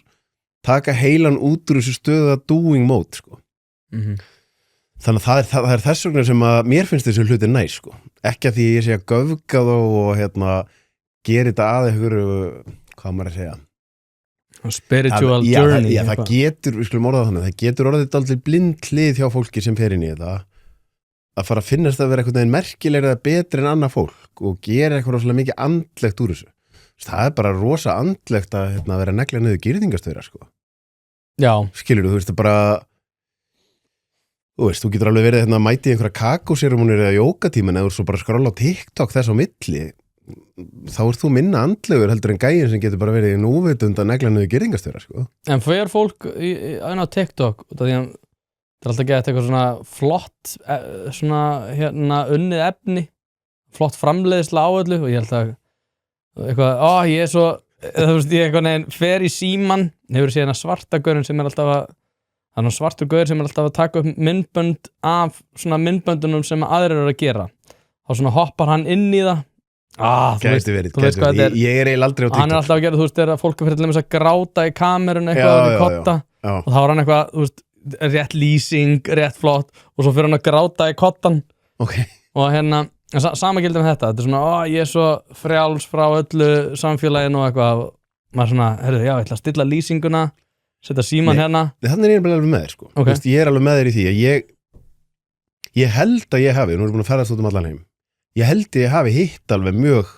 taka heilan út úr þessu stöðu að doing mode, sko. Þannig að það er þess vegna sem að mér finnst þessu hluti næs, sko. Ekki að því ég sé að göfga þá og gera þetta að einhverju, hvað maður að segja, Spiritual já, journey. já, það getur, við skulum orða þannig, það getur orðið dálítið blind hlið hjá fólki sem fer inn í þetta að fara að finnast að vera einhvern veginn merkilegra eða betri en annað fólk og gera eitthvað rosalega mikið andlegt úr þessu. Það er bara rosa andlegt að vera að negla niður girðingastöðra, sko. Já. Skilur þú veist, það bara þú getur alveg verið að mæti einhverja kakóseremóníur eða jógatíman eða þú svo bara skrolla á TikTok þess á milli, þá ert þú minna andlegur heldur en gæin sem getur bara verið í núvitund að negla niður girðingastöðra, sko. En fyrir fólk á TikTok, út af því að það er alltaf gett eitthvað svona flott svona unnið efni, flott framleiðsla á öllu og ég held að eitthvað, ég er svo, þú veist, ég einhvern veginn fer í síman, hefur séð hérna svarta gaurinn sem er alltaf það er svartur gaur sem er alltaf að taka upp myndbönd af svona myndböndunum sem aðrir eru að gera, þá svona hoppar hann inn í það. Gæti verið. Ég er eiginlega aldrei á TikTok. Hann er alltaf að gera, þú veist, þegar fólk er fyrir að gráta í kamerun eitthvað í kotta og þá er hann eitthvað, þú veist, rétt lýsing, rétt flott og svo fyrir hann að gráta í kottan. Okay. Og sama gildi með þetta er svona, ég er svo frjáls frá öllu samfélaginu og eitthvað maður svona, já, ég ætla að stilla lýsinguna setja síman hérna. Þannig er ég alveg með þér, sko. Okay. Veist, ég er alveg með þér í því að ég held að ég hafi, nú erum við búin að ferðast út allan heim, ég held ég hafi hitt alveg mjög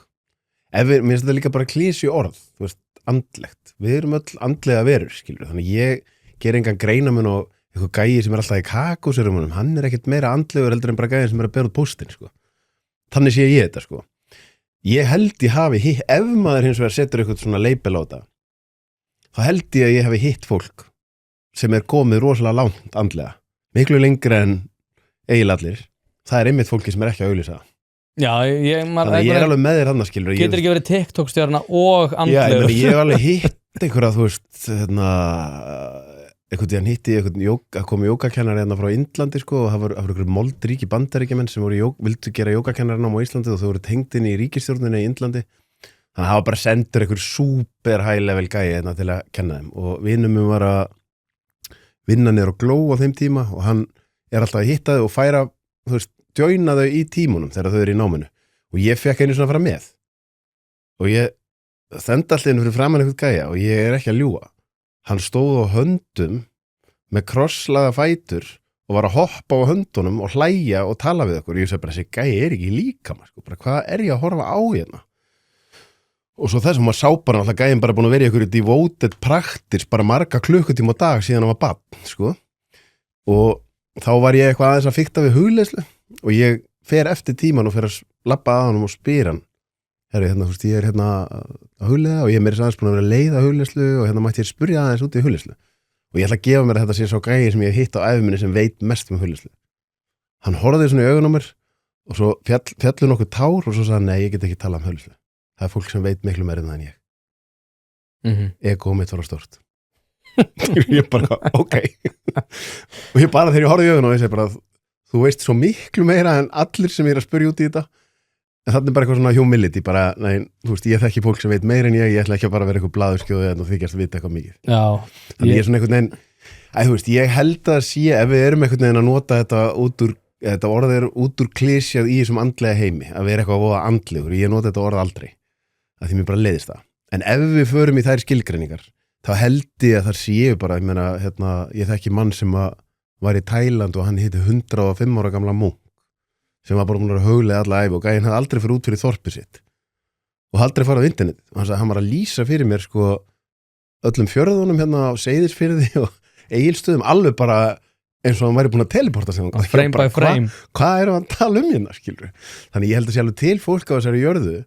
mér finnst þetta líka bara klísju orð, þú veist, andlegt. Við erum öll andlega verur, skilur. Þannig ég ger engan greinamun og eitthvað gæi sem er alltaf í kakóseremóníum, hann er ekkert meira andlegur heldur en bara gæi sem er að bera út póstinn, sko. Þannig sé ég þetta, sko. Ég held ég hafi hitt, ef maður hins vegar setur eitthvað svona label á þetta, þá held ég að ég hafi hitt fólk sem er komið rosalega langt andlega, miklu lengra en eiginlega allir. Það er einmitt fólki sem er ekki að auglýsa. Já, ég er alveg með þér annars, skilur. Getur ekki verið TikTok-stjörna og andlegur. Já, ég hef alveg hitt einhverja, þú veist, einhvern tíðan hitti að komi jógakennari hérna frá Indlandi, sko, og það var einhverjum moldríki bandaríkjamenn sem vildu gera jógakennarnám á Íslandi og þau voru tengd inn í ríkisstjórninni í Indlandi. Þannig að það var bara sendur einhver super high level gæi hérna til að kenna þeim og vinum var að vinna niður á Gló á þeim tíma og hann er alltaf að hitta þau og færa, þú veist, joina þau í tímunum þegar þau eru í náminu og ég fekk einu svona að fara með og ég stend allir inn fyrir framan einhvern gæja og ég er ekki að ljúga. Hann stóð á höndum með krosslaða fætur og var að hoppa á höndunum og hlæja og tala við okkur og ég sagði bara, þessi gæja er ekki líka, sko, bara hvað er ég að horfa á hérna? og svo þessum maður sá bara alltaf gæðin bara búin að vera í einhverju devoted practice bara marga klukkutíma á dag síðan hann var barn, sko og þá var ég eitthvað aðeins að fikta við hugleiðslu og ég fer eftir tíman og fer að labba að honum og spyr hann herri, hérna, þú veist, ég hérna að hugleiða og ég er meira aðeins búin að vera að leiða hugleiðslu og hérna mætti ég spyrja aðeins út í hugleiðslu og ég ætla að gefa mér að þetta sé sá gæði sem ég hef hitt á æfiminni sem veit mest hugleiðslu. Hann horfði svona í augun á mér og svo fjallu nokkuð tár og svo sagði hann, nei, ég get ekki tala hugleiðslu. Það fólk sem veit miklu meira en ég. Ego mitt var stórt. Ég bara, ok. Og ég bara þegar ég horfði í augun og ég segi bara, þú veist svo miklu meira en allir sem ég er að spyrja út í þetta. En þannig bara eitthvað svona humility, bara, nei, þú veist, ég þekki fólk sem veit meira en ég ætla ekki að bara vera eitthvað blaðurskjóði og þykjast að vita eitthvað mikið. Já. Þannig ég er svona einhvern veginn, þú veist, ég held að sé, ef við erum einhvern veginn að nota þetta orð er út úr klísjað í þessum andlega heimi, að vera eitthvað að voða andlegur, ég nota þetta orð aldrei, að því mér bara leiðist það. En ef við förum í þær skilgreiningar, þá held ég að það séu bara, ég meina, ég þekki mann sem var í Tæland og hann hitti 105 ára gamla munk sem var bara búin að huglega alla æfi og gæinn hafði aldrei fyrir út fyrir þorpið sitt og aldrei farið á internet og hann sagði að hann var að lýsa fyrir mér sko öllum fjörðunum hérna á Seyðisfirði og Egilsstöðum alveg bara eins og hann væri búin að teleporta sig frame by frame hvað erum að tala hérna, skilur þannig ég held að sé alveg til fólk á þessari jörðu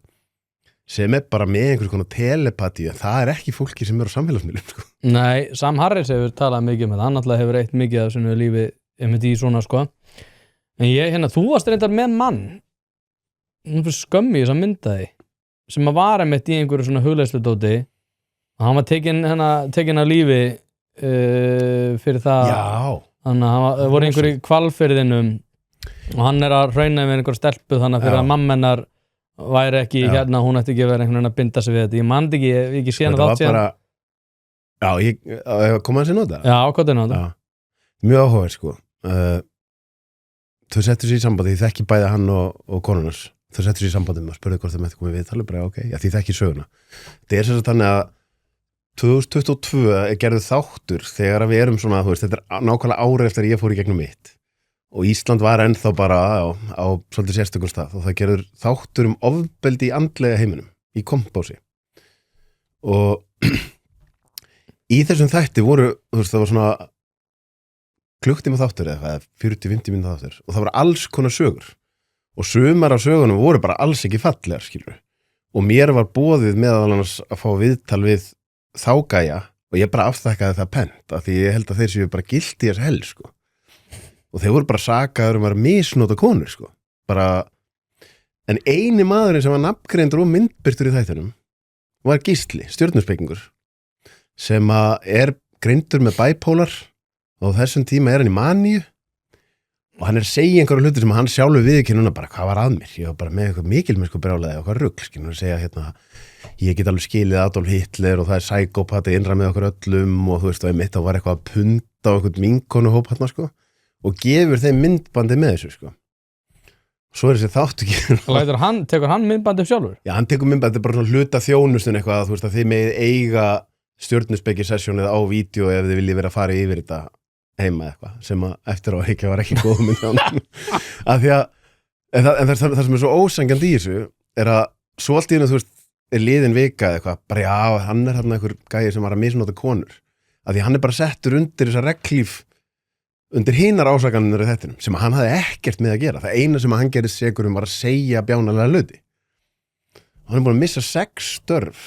sem bara með einhvers konar telepati en það ekki fólki sem á samfélagsmiðlum sko. Nei, Sam Harris hefur talað mikið um þetta hann alltaf hefur eitt mikið af svona lífi í svona sko en ég, þú varst reyndar með mann skömmi þess að mynda þig sem að var einmitt í einhverju svona hugleiðsludóti og hann var tekinn af lífi fyrir það þannig að það voru einhverju kvalfyrðinum og hann að rauna við einhverju stelpu þannig að fyrir að mammenar væri ekki hérna, hún ætti ekki að vera einhvern veginn að binda sig við þetta ég mandi ekki síðan að þátt síðan ég kom að þessi nota hvað er nota? Mjög áhugaverð sko þau settur sér í sambandi, því þekki bæði hann og konunars, þau settur sér í sambandi og spurði hvort það með komið við, það er bara ok því þekki söguna. Það er sem sagt þannig að 2022 gerðu þáttur þegar við erum svona, þú veist, þetta er nákvæmlega árið eftir að ég fór í gegnum mitt og Ísland var ennþá bara á svolítið sérstökum stað og það gerður þáttur ofbeldi í andlega heiminum, í kompási og í þessum þætti voru, þú veist, það var svona klukktíma þáttur eða 40-50 mínútur þáttur og það voru alls konar sögur og sumar af sögunum voru bara alls ekki fallegar skilur og mér var boðið meðal annars að fá viðtal við þá gæja og ég bara afþakkaði það pent af því ég held að þeir séu bara gilti þess hel sko og þeir voru bara sakaður að misnota konur sko bara en eini maðurinn sem var nafngreindur og myndbirtur í þættunum var Gísli, stjörnuspekingur sem er greindur með bipolar og þessum tíma hann í maníu og hann að segja einhverju hluti sem hann sjálfur viðurkennir bara hvað var að mér, ég var bara með eitthvað mikilmennsku brjálæði og eitthvað rugl, skilur að segja hérna ég get alveg skilið Adolf Hitler og það psykopati innra með okkur öllum og þú veist og einmitt þá var eitthvað að punda á eitthvað minkonuhóp hérna sko og gefur þeim myndbandi með þessu sko svo þessi þáttu ekki tekur hann myndbandi sjálfur? Já, hann tekur myndbandi bara svona hluta þjónustun eitthvað þú veist að þið með eiga stjörnuspekki sessjónið á vídeo ef þið viljið vera að fara yfir þetta heima eitthvað sem að eftir á ekki var ekki góð mynd af því að en það sem er svo ósangjandi í þessu er að svo allt í hennu þú veist er liðin vika eða eitthvað bara já, hann er þarna einhver gæði sem var að misnota konur af því hann er bara settur undir þessa reglíf undir hinar ásakanir í þettinum sem hann hafði ekkert með að gera það eina sem hann gerði segur var að segja bjánalega hluti hann er búin að missa 6 störf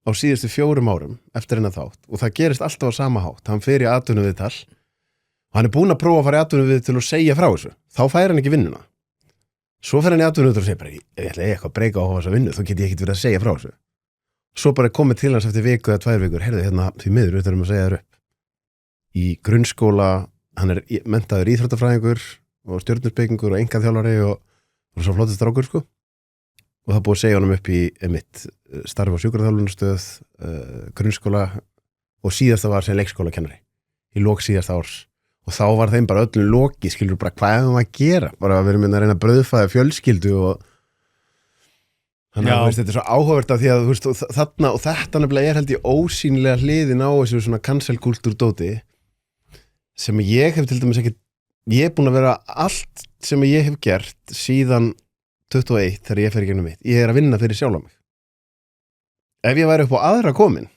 á síðustu 4 árum eftir hennar þátt og það gerist alltaf á sama hátt hann fer í atvinnuviðtal og hann er búin að prófa að fara í atvinnuviðtal og segja frá þessu þá fær hann ekki vinnuna svo fer hann í atvinnuviðtal og segir bara ég ætla eitthvað að breyka á þessa vinnu þá get ég ekkert verið að segja frá þessu svo bara komið til hans eftir viku eða 2 vikur herðu hérna því miður við þurfum að segja þér upp í grunnskóla hann er menntaður íþróttafræðingur og stjörnuspekingur og einkaþjálfari og svo flottist strákur sko og það búið að segja honum upp í mitt starf á sjúkraþjálfunarstöð grunnskóla og síðasta var sem leikskólakennari í lok síðasta árs og þá var þeim bara öllum loki skilur bara hvað erum við að gera bara að við erum að reyna að brauðfæða fjölskyldu og þannig að þetta er svo áhugavert af því að veist, þarna og þetta nefnilega held ég ósýnilega hliðin á þessu svona cancelkultúr dóti sem ég hef til dæmis ekki ég er búin að vera allt sem ég hef gert síðan 21 þegar ég fer í gegnum mitt ég er að vinna fyrir sjálfa mig ef ég væri upp á aðra komin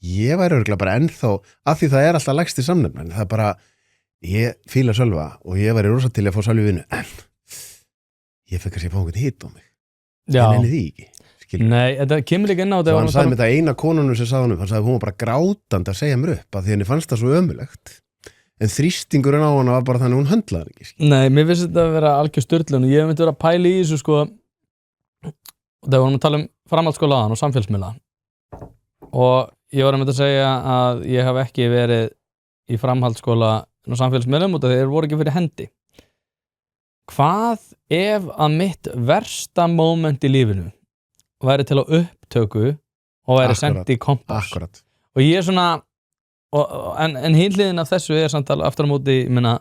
ég væri örugglega bara ennþá af því það alltaf lægsti samnefn það bara, ég fíla Sölva og ég væri rosa til að fá Sölvi vinnu en ég fekk að sé fá einhvern hitt á mig en enni því ekki skilur. Nei, þetta kemur líka inn á hann sagði með þetta eina konunum sem sagði hann sagði hún var bara grátandi að segja mér upp að því henni fannst það svo ömulegt en þrýstingurinn á hana var bara þannig hún höndlaði ekki skilur. Nei, mér finnst þetta að vera algjör styrlun og ég hef myndi vera að pæla í þessu sko og þegar vorum að tala framhaldsskólaðan og samfélagsmiðla og ég var að mynda að segja að ég hef ekki verið í framhaldsskóla og samfélagsmiðlum út af því þeir voru ekki fyrir hendi hvað ef að mitt versta moment í lífinu væri til á upptöku og væri sendt í kompass og ég svona en hinliðin af þessu samt aftur á móti ég meina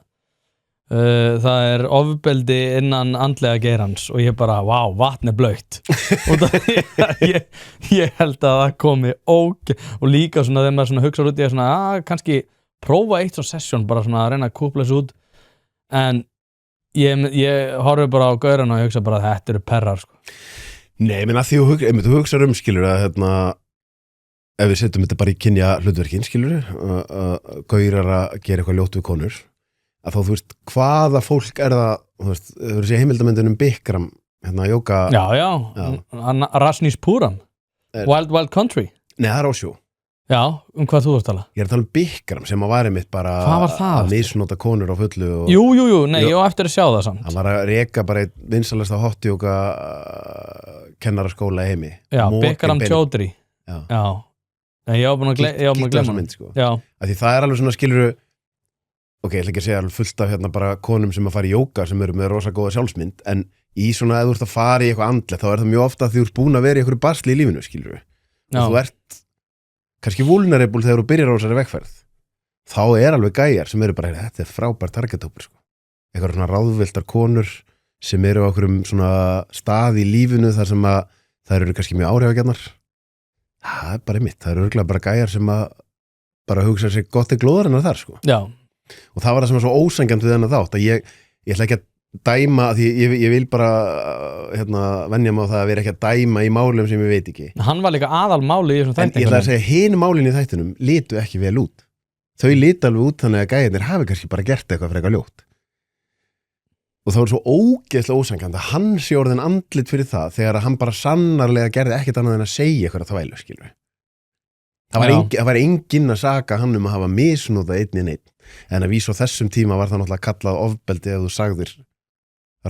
það ofbeldi innan andlega geirans og ég bara, vá, vatn blautt og ég held að það komi og líka svona þegar maður svona hugsa út í að svona, kannski prófa eitt svona session bara svona að reyna að kúpla þessu út en ég horfi bara á gaurana og ég hugsa bara að þetta eru perrar sko. Nei, menn að því þú hugsar skilur að ef við setjum þetta bara í kynja hlutverkin skilur gaurar að gera eitthvað ljótt við konur að þá þú veist hvaða fólk það þú veist, þú veist heimildamöndunum Bikram jóka já. Rasnís Puram Wild Country Nei, það á sjó Já, hvað þú ert að tala? Ég er að tala Bikram sem að var einmitt bara að misnota konur á fullu og... Jú, nei, ég á eftir að sjá það samt Hann var að reka bara einn vinsalasta hotjóka kennaraskóla heimi Já, Bikram Chaudhry Já. Ég á búin að glemma mynd sko. Því það alveg svona skiluru ok, ég ætla ekki að segja alveg fullt af bara konum sem að fara í jóka sem eru með rosa góða sjálfsmynd en í svona ef þú ert að fara í eitthvað andlegt þá það mjög ofta að þú ert búin að vera í eitthvað basli í lífinu skiluru og þú ert kannski vulnerable þegar þú byrjar á þessari vegferð þá alveg gæjar sem eru bara þetta frábær targethópur sko. eitthvað svona ráðvilltar konur sem eru á einhverjum svona stað í lífinu þar sem að þær eru kannski mjög áhrifagjarnar það bara mitt, það eru örugglega bara gæjar sem að bara hugsa sér gott glóðarinnar þar sko. Já. Og það var það sem var svo ósangjant við þennan þátt að ég ætla ekki að dæma því ég vil bara venja mig á það að vera ekki að dæma í málum sem ég veit ekki. Hann var líka aðalmáli í þessum þættinum. En ég ætla að segja hin málin í þættinum litu ekki vel út. Þau litu alveg út þannig að gæjarnir hafi kannski bara gert eitthvað frekar ljótt. Og það var svo ógeðslega ósangjant að hann sé orðin andlit fyrir það þegar að hann bara sannarlega gerði ekkert annað en að segja eitthvað að þvælu, skilur við. Það var enginn að saka hann að hafa misnotað einn í einn. En að vísa á þessum tíma var það náttúrulega kallað ofbeldi ef þú sagðir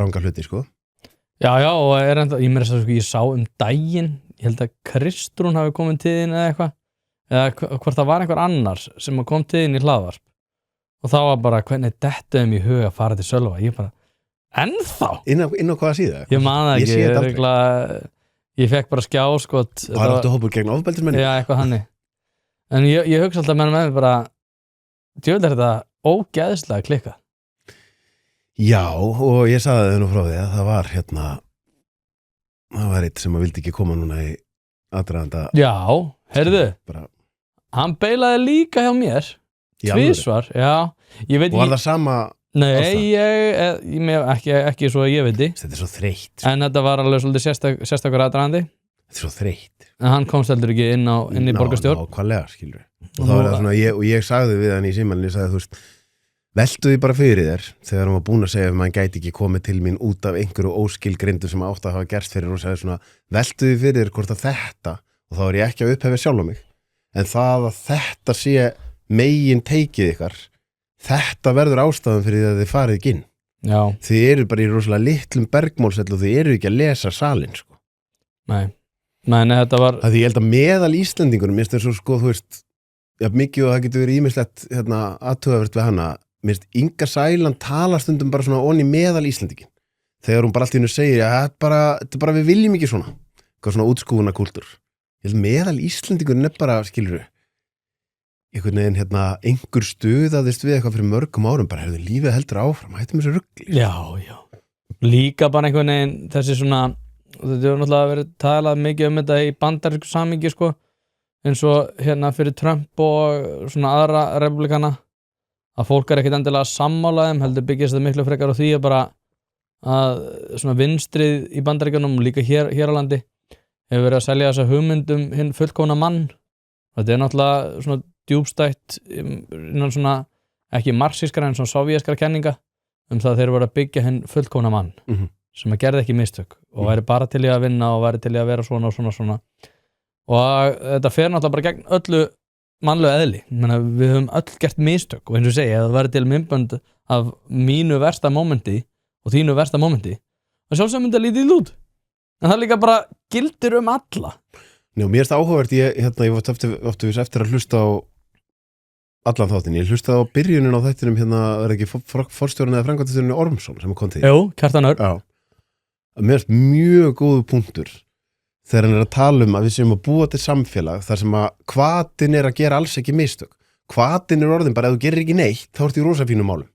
ranga hluti, sko. Já, og enda, ég sá daginn, ég held að Kristrún hafi komið til þín eða eitthvað, eða hvort það var einhver annars sem kom til þín í hlaðvarp. Og það var bara, hvernig dettuðum í huga að fara til Sölva, ég bara, ennþá? Inn á hvaða síða? Ég man það ekki, ég fekk bara skjáskot. Var áttu hópur gegn ofbeldismenni? Já, eitthvað hannig. En ég hugsa alltaf með mig bara, djöfull þetta ógeðslega klikkað. Já, og ég sagði þau nú frá því að það var það var eitt sem að vildi ekki koma núna í aðdraganda. Já, heyrðu, hann beilaði líka hjá mér, tvisvar, já. Og var það sama? Nei, ekki svo ég veit. Þetta svo þreytt. En þetta var alveg svolítið sérstakur aðdragandi. Þetta svo þreytt. En hann komst heldur ekki inn í borgarstjórn. Nákvæmlega, skilur. Og það var það svona, og ég sagði við hann í símanni, ég sagði, þú veist, veltu því bara fyrir þér þegar hann var búin að segja ef maður gæti ekki komið til mín út af einhverju óskilgrindu sem átt að hafa gerst fyrir og sagði svona, veltu því fyrir þér hvort að þetta, og þá ég ekki að upphefja sjálf á mig, en það að þetta sé megin teikið ykkar, þetta verður ástæðan fyrir því að þið farið ekki inn. Já. Þið eru bara í rosalega litlum bergmálsell og þið eru ekki að lesa salin, sko. Nei, þetta var... Það ég held að meðal Íslendingunum, mér finnst það svo sko, þú veist, mikið og það getur verið ýmislegt athugavert við hana. Mér finnst Inga Sæland tala stundum bara svona onni meðal Íslendingin þegar hún bara allt í hennu segir þetta er bara við viljum ekki svona eitthvað svona útskúfuna kúltúr. Ég held meðal Íslendingun bara, skilurðu einhvern veginn einhver stuðaðist við eitthvað fyrir mörgum árum bara hefði lífið heldur áfram, hættum þessu rugli. Já. Líka bara einhvern veginn þessi svona, þetta hefur náttúrulega verið talað mikið þetta í bandarísku samhengi sko, eins og fyrir Trump og svona aðra republikana að fólk ekkert endilega sammála þeim, heldur byggjast það miklu frekar á því að bara að svona vinstrið í Bandaríkjunum líka hér á landi hefur verið að selja þessa hugmyndum hinn fullkomna mann. Þetta náttúrulega svona djúpstætt innan svona, ekki marxískara en svona sovjískara kenninga það þeir voru að byggja hinn fullkomna mann sem að gerði ekki mistök og væri bara til í að vinna og væri til í að vera svona og svona og þetta fer náttúrulega bara gegn öllu mannlegu eðli. Við höfum öll gert mistök og eins og segja, ef það væri til myndbönd af mínu versta mómenti og þínu versta mómenti og sjálfsögum myndi að lítið út en það líka bara gildir alla. Njá, mér erst áhugavert, ég var eftir að hlusta á allan þáttin, ég hlusta á byrjunin á þættinum er ekki forstjórinn eða framkvæmdastjórinn Ormsson sem kom til. Jú, Kjartan Örn. Já. Mér erst mjög góðu punktur þegar hann að tala að við séum að búa til samfélag þar sem að hvatin að gera alls ekki mistök. Hvatin orðin bara ef þú gerir ekki neitt, þá ertu í rosa fínum málum.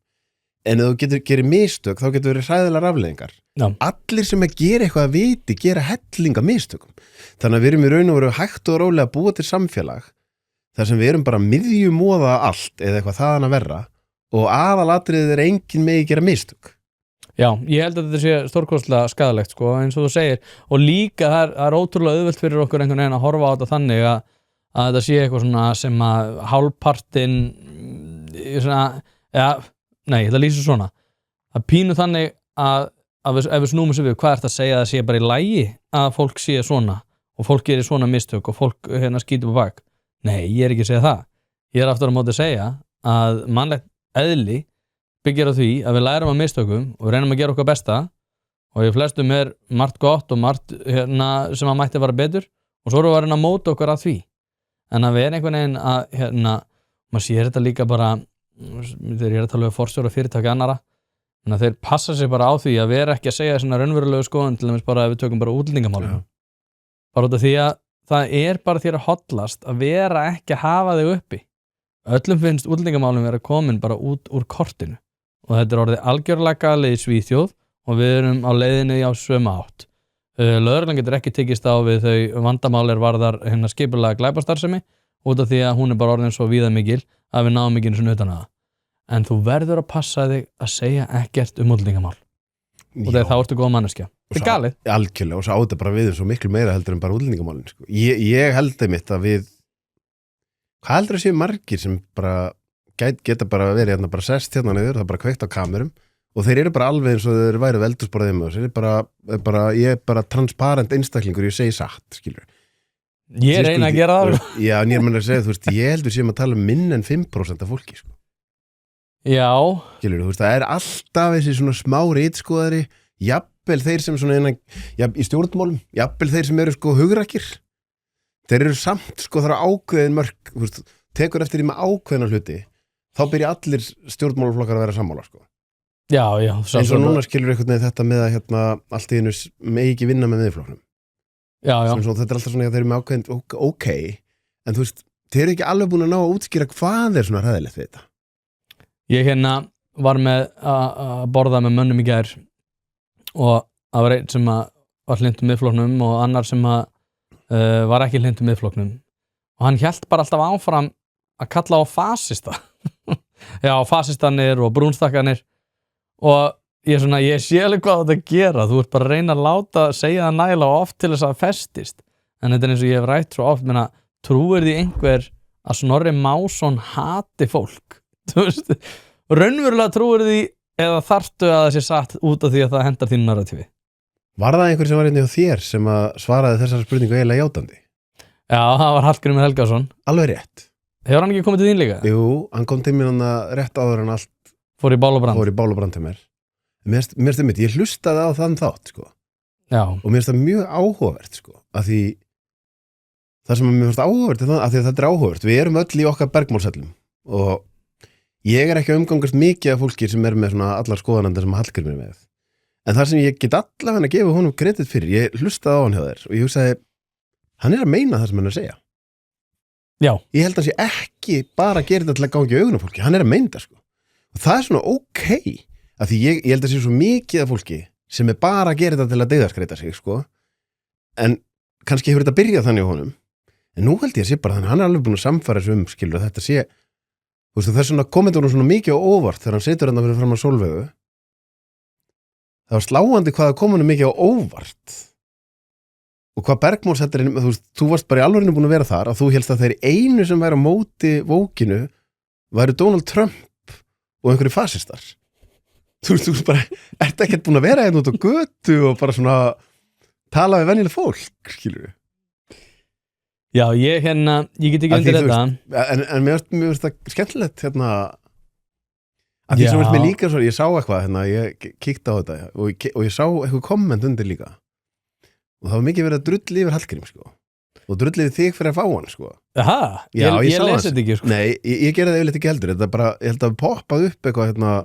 En ef þú gerir mistök, þá getur verið hræðilegar afleiðingar. Já. Allir sem að gera eitthvað að viti, gera hellinga mistökum. Þannig að við erum í raun og veru hægt og rólega að búa til samfélag þar sem við erum bara miðjumóða allt eða eitthvað þaðan að verra og aðalatriðið enginn megi gera mistök. Já, ég held að þetta sé stórkostlega skaðlegt sko, eins og þú segir og líka það er ótrúlega auðvelt fyrir okkur einhvern veginn að horfa á þetta þannig að þetta sé eitthvað svona sem að hálfpartinn svona, ég ætla að lýsa svona að pínu þannig að ef við snúmum sér við, hvað er þetta að segja að það sé bara í lagi að fólk sé svona og fólk gerir svona mistök og fólk skýtur på bak. Nei, ég er ekki að segja það. Ég er aftur á móti að segja að mannlegt eðli byggir á því að við lærum af mistökum og reynum að gera okkar besta og í flestum margt gott og margt sem að mætti vera betur og svo erum við að reyna að móta okkar að því. En að við einhvern veginn að maður sér þetta líka bara þegar ég að tala um forstjóra fyrirtæki annara en að þeir passa sig bara á því að vera ekki að segja svona raunverulegu skoðun til dæmis bara ef við tökum bara útlendingamálum. Bara út af því að það bara þér að hollast að vera ekki að hafa þig uppi. Öllum finnst útlendingamálum vera komin bara út úr kortinu og þetta orðið algjörlega galið í Svíþjóð og við erum á leiðinni á sömu átt. Lögreglan getur ekki tekist á við þau vandamál varðar skipulega glæpastarfsemi út af því að hún bara orðin svo víðamikil að við náum ekki einu sinni utan að það. En þú verður að passa þig að segja ekkert útlendingamál og þá ertu góð manneskja. Þetta er galið. Algjörlega og svo átta bara við svo miklu meira heldur en bara útlendingamálin sko. Ég held einmitt að við hvað heldur að séu margir sem bara geta bara verið bara sest niður, það bara kveikt á kamerum og þeir eru bara alveg eins og þeir væru veldusborðið með og ég er bara transparent einstaklingur, ég segi satt, skilur. Ég reyna að gera það. Já, en ég er að segja, ég heldur séum að tala minn en 5% af fólki, sko. Já. Skilur, það alltaf þessi svona smá ritskoðari, jafnvel þeir sem svona í stjórnmálum, jafnvel þeir sem eru sko hugrakir, þeir eru samt sko þar ákveðin mörk, tekur eftir því með ákveðina hluti, þá byrja allir stjórnmálaflokkar að vera sammála, sko. Já. Eins og núna skilur einhvern veginn þetta með að allt í einu megi ekki vinna með miðflokknum. Já. Svo, þetta alltaf svona að þeir eru með ákveðin, ok, en þeir eru ekki alveg búin að ná að útskýra hvað svona hræðilegt við þetta. Ég var með að borða með mönnum í gær og það var einn sem var hlynntur miðflokknum og annar sem var ekki hlynntur miðflokknum og hann hélt bara alltaf áfram að kalla á fasista. Já, fasistanir og brúnstakkanir og ég sé alveg hvað þetta gera, þú ert bara að reyna að segja það nægilega oft til þess að festist en þetta eins og ég hef rætt svo oft trúir því einhver að Snorri Másson hati fólk? Þú veist, raunverulega trúir því eða þarftu að það sé satt út af því að það hendar þínu narratífi? Var það einhver sem var einnig á þér sem að svaraði þessar spurningu eiginlega játandi? Já, það var Hallgrímur Helgason. Alveg rétt. Hefur hann ekki komið til þín líka? Jú, hann kom til mér hann rétt áður en allt fór í bál og brand til mér. Mér finnst það mitt, ég hlustaði á þann þátt, sko. Já. Og mér finnst það mjög áhugavert, sko, af því það sem mér finnst áhugavert er það, af því að þetta er áhugavert. Við erum öll í okkar bergmálshellum og ég er ekki að umgangast mikið af fólki sem með svona allar skoðanandar sem Hallgrímur með. En það sem ég get allavega að gefa honum kredit fyrir, ég hlustaði á hann hjá þér og ég hugsaði, hann er að meina það sem hann er að segja. Já. Ég held að hann sé ekki bara að gera þetta til að gangi augun á fólki, hann er að meina það, sko. Og það er svona ok, af því ég held að sé svo mikið af fólki sem er bara að gera þetta til að deyðaskreita sig, sko. En kannski hefur þetta byrjað þannig á honum. En nú held ég að sé bara þannig, hann er alveg búin að samfæra þessu skilur, þetta sé, það er svona komið honum svona mikið á óvart þegar hann situr hérna fyrir fram að Sólveigu. Það var sláandi hvað það kom honum mikið á óvart og hvað Bergmóls þetta er, þú varst bara í alvörinu búin að vera þar að þú hélst að þeir einu sem væri á móti vókinu væri Donald Trump og einhverju fasistar þú bara, ert ekkert búin að vera hérna út á götu og bara svona tala við venjuleg fólk, skilur við Já, ég get ekki undir þetta en mér finnst það skemmtilegt hérna að því sem veist mér líka svo, ég sá eitthvað hérna, ég kíkti á þetta og ég sá eitthvað komment undir líka og það var mikið verið að drulli yfir Hallgrím sko. Og drulli yfir þig fyrir að fá hann sko. Aha, ég lesi þetta ekki sko. Nei, ég gerði það yfirleitt ekki heldur þetta bara, ég held að poppað upp eitthvað hérna,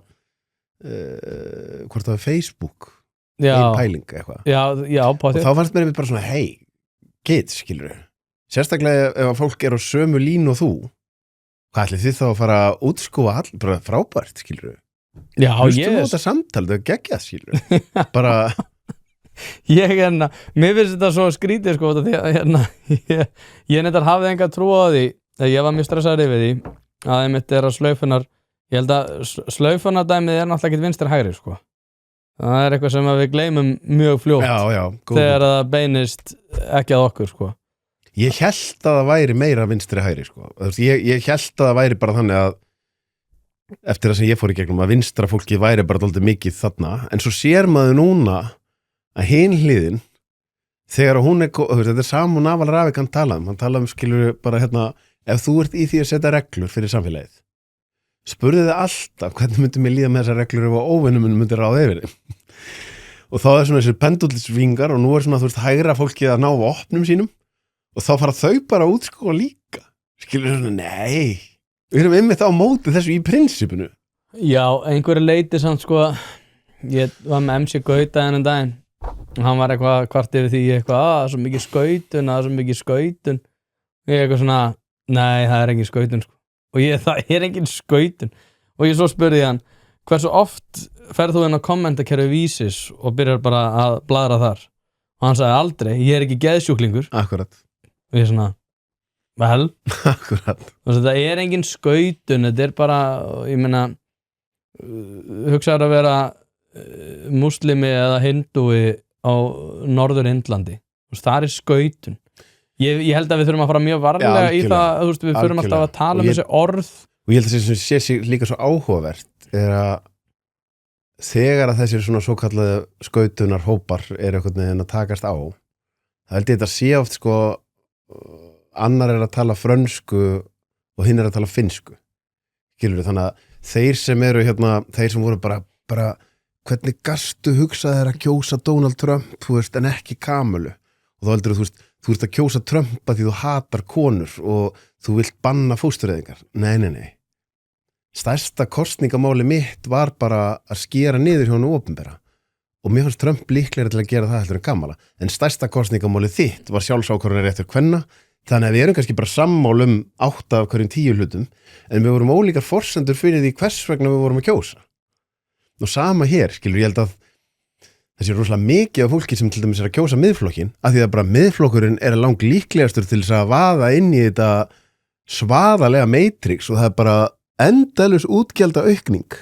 hvort það var Facebook ein pæling eitthvað já, og þá fannst mér bara svona hey, kids, skilur sérstaklega ef að fólk er á sömu línu og þú hvað ætli þið þá að fara að útskúfa bara frábært, skilur já, hlustum á þetta samtal, það er geggjað, skilur bara mér finnst þetta svo skrítið sko, því að ég neitt hafði enga trú á því að ég var mjög stressaður yfir því að einmitt er að slaufunar ég held að slaufunardæmið er náttúrulega ekki vinstri hægri sko. Það er eitthvað sem við gleymum mjög fljótt þegar það beinist ekki að okkur sko. Ég held að það væri meira vinstri hægri sko. Ég held að það væri bara þannig að eftir það sem ég fór í gegnum að vinstra fólki væri bara dálítið mikið þarna en svo sér maður núna að hin hliðin þegar hún þetta er saman Naval Ravikant hann talaði skilur bara hérna ef þú ert í því að setja reglur fyrir samfélagið spurði þið alltaf hvernig myndi mér líða með þessar reglur ef óvinnum myndi ráða yfir þeim og þá er svona þessi pendulsvingar og nú er svona þú veist hægra fólki að ná vopnum sínum og þá fara þau bara út sko líka skilur svona nei við erum einmitt á móti þessu í prinsipinu Já, einhverju leiti samt sko ég var með MC Gauta þennan daginn og hann var eitthvað kvart yfir því eitthvað það er svo mikið skautun ég eitthvað svona nei það er engin skautun sko. og það er engin skautun og ég svo spurði hann hversu oft ferð þú inn á kommentakerfi Vísis og byrjar bara að bladra þar og hann sagði aldrei, ég er ekki geðsjúklingur Akkurat og ég svona vel Akkurat og þetta er engin skautun þetta er bara, ég meina hugsaður að vera muslimi eða hindúi á norður Indlandi það er skautun ég held að við þurfum að fara mjög varlega í það við þurfum alltaf að tala um þessi orð og ég held að það sé líka svo áhugavert er að þegar að þessir svona svo kallaðu skautunar hópar er einhvern veginn að takast á það held ég þetta sé oft sko annar er að tala frönsku og hinn er að tala finnsku skilur þannig að þeir sem eru hérna þeir sem voru bara hvernig gastu hugsað þér að kjósa Donald Trump, þú veist, en ekki Kamalu og þá heldur þú ert að kjósa Trump að því þú hatar konur og þú vilt banna fóstureyðingar nei stærsta kosningamáli mitt var bara að skera niður hjá hennu opinbera og mér fannst Trump líklegri til að gera það heldur en Kamala en stærsta kosningamáli þitt var sjálfsákvörðunarréttur kvenna þannig að við erum kannski bara sammála 8 af hverjum 10 hlutum en við vorum ólíkar forsendur fyrir því hvers vegna við vorum að kjósa og sama hér, skilur, ég held að það sé rosalega mikið af fólki sem til dæmis er að kjósa miðflokkin, af því að bara miðflokkurinn er lang líklegastur til þess að vaða inn í þetta svaðalega matrix og það er bara endalaus útgjalda aukning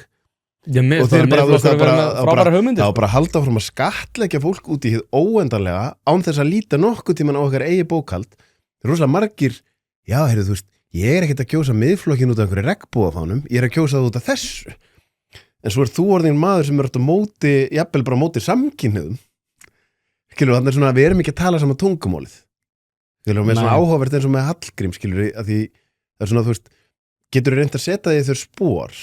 og þeir bara halda fram að skattleggja fólk út í hið óendanlega án þess að líta nokkuð tíman á okkar eigi bókhald það er rosalega margir, já, heyrðu, þú veist ég er ekkert að kjósa miðflokkin út af einhverju regnbogafánum, ég er að kjósa það út af þessu en svo er þú orðin maður sem er alltaf móti, jafnvel bara móti samkynhneigðum. Skilur, þannig er svona að við erum ekki að tala saman tungumálið. Skilur, og með svona áhugavert eins og með Hallgrím, skilur, að því það er svona, þú veist, getur þú reynt að setja því þau spor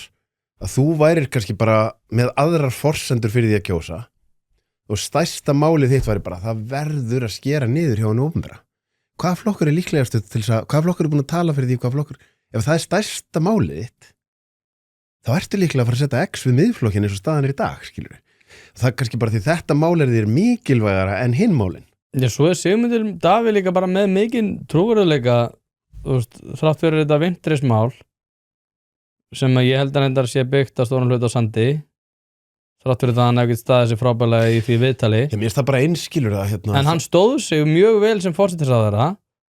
að þú værir kannski bara með aðrar forsendur fyrir því að kjósa og stærsta málið þitt væri bara það verður að skera niður hjá hennu opinbera. Hvaða flokkur er líklegastur til þess að, hvaða flokkur er búin að tala fyrir því, hvaða flokkur, ef það er stærsta málið þitt þá ertu líklega að fara að setja X við miðflokkin eins og staðan er í dag, skilur við. Það er kannski bara því þetta mál er þér mikilvægara en hinn málin. Já, svo er Sigmundur Davíð líka bara með mikinn trúverðuleika, þú veist, þrátt fyrir þetta vintrismál sem að ég held að reyndar sé byggt að stóran hluta á sandi, þrátt fyrir það hann hefði staðið sér frábærlega í því viðtali. Já, mér er það bara einskilur það hérna. En hann stóð sig mjög vel sem forsætisráðherra.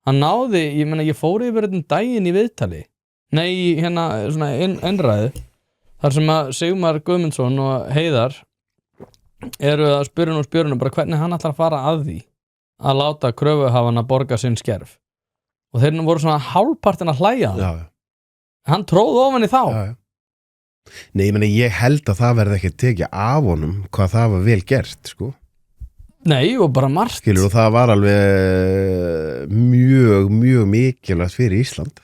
Hann náði, ég fór yfir þetta daginn í viðtali. Nei, hérna svona einræðu. Þar sem að Sigmar Guðmundsson og Heiðar eru að spyrja bara hvernig hann ætlar að fara að því að láta kröfuhafana borga sinn skerf og þeir voru svona hálfpartin að hlæja hann. Já. Hann tróð ofan í þá. Já. Nei, ég held að það verði ekki tekið af honum hvað það var vel gert, sko. Nei, og bara margt. Skilur, og það var alveg mjög mikilvægt fyrir Ísland.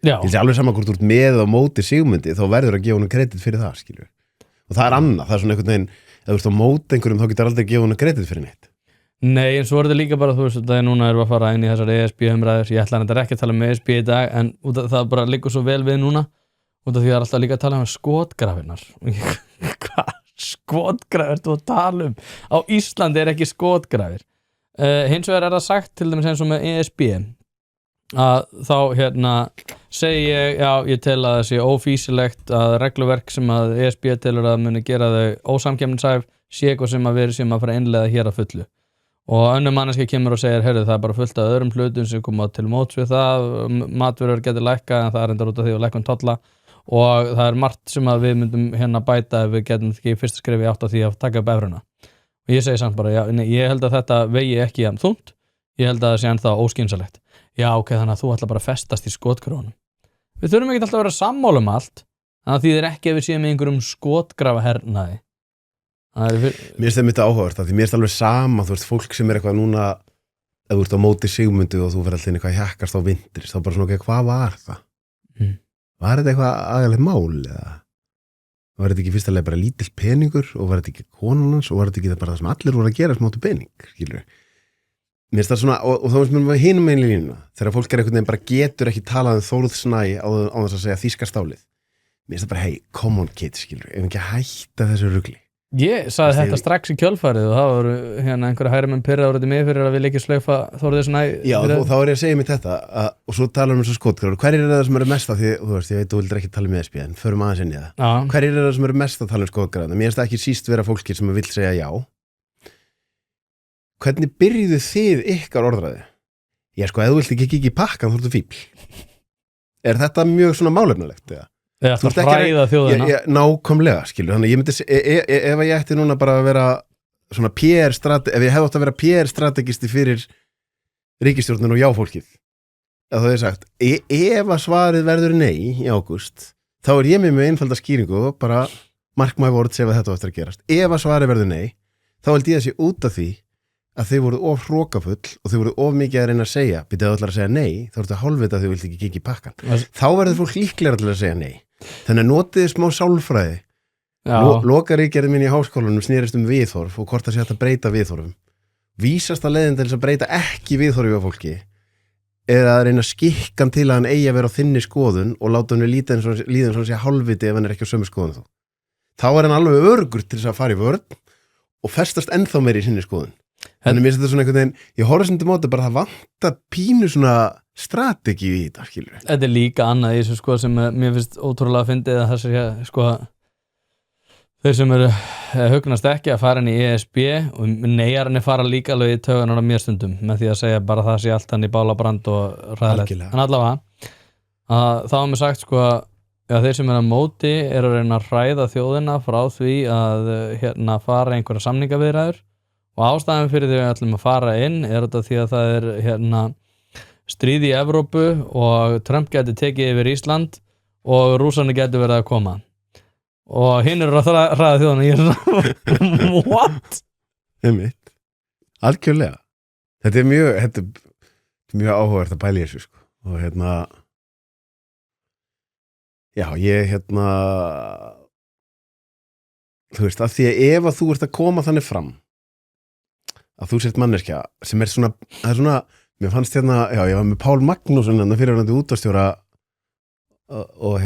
Já. Ég sé alveg saman hvort þú ert með á móti Sigmundi, þá verður að gefa honum kredit fyrir það, skilur. Og það annað, það svona einhvern veginn, ef þú ert á móti einhverjum, þá getur aldrei að gefa honum kredit fyrir neitt. Nei, en svo er þetta líka bara, þú veist, það núna erum við að fara inn í þessar ESB-umræður, ég ætla þetta ekki að tala um ESB í dag, en út af það bara liggur svo vel við núna, út af því að alltaf líka að tala um skotgrafinnar. Hvað skotgrafir þú að tala um? Á Íslandi er ekki skotgrafir. Hins vegar er það sagt til dæmis eins og með ESB, að þá segi ég, já, ég tel að það sé ófýsilegt að regluverk sem að ESB telur að muni gera þau ósamkeppnishæf sé eitthvað sem að vera sem að fara að innleiða hér að fullu. Og önnur manneskja kemur og segir, heyrðu, það er bara fullt af öðrum hlutum sem koma til móts við það, matvörur getur lækkað en það er endar út af því að lækkun tolla og það er margt sem að við myndum bæta ef við getum ekki fyrst skrifið átt af því að taka upp evruna. Og ég segi samt bara, já, nei, ég held að þetta vegi ekki jafn þungt, ég held að það sé ennþá óskynsalegt. Já, ok, þannig að þú ætla bara að festast í skotgröfunum. Við þurfum ekki alltaf að vera sammála allt, þannig að því þið ekki ef við séum með einhverjum skotgrafahernaði. Mér finnst það myndið áhugavert því mér finnst alveg sama, þú veist, fólk sem er eitthvað núna ef þú ert á móti Sigmundi og þú fyrir alltaf inn eitthvað hjakkast á vindris, þá bara svona, ok, hvað var það? Var þetta eitthvað aðalegt mál eða var þetta ekki fyrst alveg bara lítill peningur og var þetta ekki konan hans og var þetta ekki bara það sem allir voru að gera sem áttu pening, skilur mér finnst það svona, og þá finnst mér hinum einu línuna, þegar fólk er einhvern veginn bara getur ekki talað um Þórð Snæ á þess að segja þýska stálið mér finnst það bara, hey, come on kids, skilur ef ekki hætta þessu rugli. Ég sagði þetta strax í kjölfarið og það voru einhverja hægri menn pyrraður út í mig fyrir að við ekki slaufa Þórður Snæ. Já, og þá er ég að segja mér þetta og svo tala um þessu skotgrafir. Hverjir það sem eru mest því, þú veist, ég veit, þú vildir ekki tala um ESB en förum aðeins inn í það. Hverjir það sem eru mest að tala um skotgrafir? Mér finnst það ekki síst vera fólki sem vil segja já. Hvernig byrjuðu þið ykkar orðræði? Ég sko, ef þú vilt ekki í pakkan, þá ertu fíbl. Er þetta mjög svona málefnalegt, eða? Eða það fræða þjóðina. Nákvæmlega, skilur. Þannig ég myndi, ef ég ætti núna bara að vera svona ef ég hefði átt að vera PR-strategisti fyrir ríkisstjórnin og jáfólkið, að það er sagt, ef að svarið verður nei í ágúst, þá er ég með einfalda skýringu og bara mark my words ef þetta eftir að gerast. Ef að svarið verður nei, þá held ég að sé út af því að þau voru of hrókafull og þau voru of mikið að reyna að segja, byrjaðu allar að segja nei, þá ertu að hálfvita að þau vilt ekki kikið í pakkan. Þá verður fólk líklega til að segja nei. Þannig að notiði smá sálfræði. Lokaríkjarið mín í háskólanum snerist viðhorf og hvort það sé hægt að breyta viðhorfum. Vísasta leiðin til þess að breyta ekki viðhorfi á fólki er að reyna að skikka hann til að hann eigi að vera á þinni skoðun og láta hann líða eins og sé hálfviti ef hann er ekki á sömu skoðun þá. Þá er hann alveg öruggur til þess að fara í vörn og festast ennþá meiri í sinni skoðun. Þannig mér finnst þetta svona einhvern veginn, ég horfði sem þetta móti bara það vantar pínu svona strategíu í þetta, skilur við. Þetta er líka annað í þessu sko sem mér finnst ótrúlega að fyndið að það sé sko þeir sem eru hugnast ekki að fara inn í ESB og neyjarnir fara líka alveg í tauganar á mér stundum með því að segja bara það sé allt hann í bálabrand og ræðilegt. En allavega þá er mér sagt sko að þeir sem eru að móti eru að reyna að hræða þjóðina frá því að fara einhverja samningaviðræður og ástæðan fyrir því að við ætlum að fara inn er þetta því að það er stríð í Evrópu og Trump geti tekið yfir Ísland og rússarnir geti verið að koma og hinn eru að hræða þjóðina ég er svona, what? Einmitt, algjörlega þetta er mjög áhugavert að pæla í þessu sko. Og já, ég þú veist, að því að ef að þú ert að koma þannig fram að þú sért manneskja sem er svona, það er svona mér fannst já, ég var með Pál Magnússon fyrirverandi útvarpsstjóra og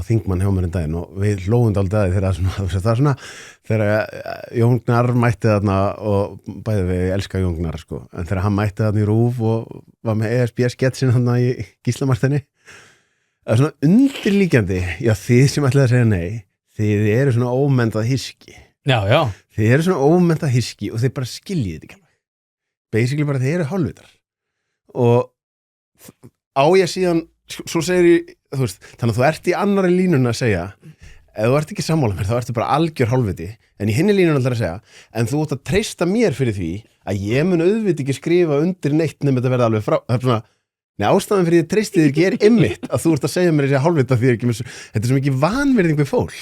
þingmann hjá mér daginn og við hlógum dálítið þegar það er svona þegar Jón Gnarr mætti þarna og bæði við elska Jón Gnarr sko, en þegar hann mætti þarna í RÚV og var með ESB-sketsin þarna í Gíslamartinni það er svona undirlíkjandi já, þið sem ætlaði að segja nei þið eru svona ómendað hiski já þið eru svona ómendað hiski og þið bara skiljið þetta ekki basically bara þið eru hálfvitar og á ég síðan svo segir ég, þú veist, þannig að þú ert í annari línuna að segja ef þú ert ekki sammála mér þá ertu bara algjör hálfviti en í hinni línun ætlar að segja en þú átt að treysta mér fyrir því að ég mun auðviti ekki skrifa undir neitt nema þetta verða alveg frá það er svona, ástæðan fyrir því að treysti þér ekki er einmitt að þú ert að segja mér þessi hálfvita því ekki þetta er svo mikið vanvirðing við fólk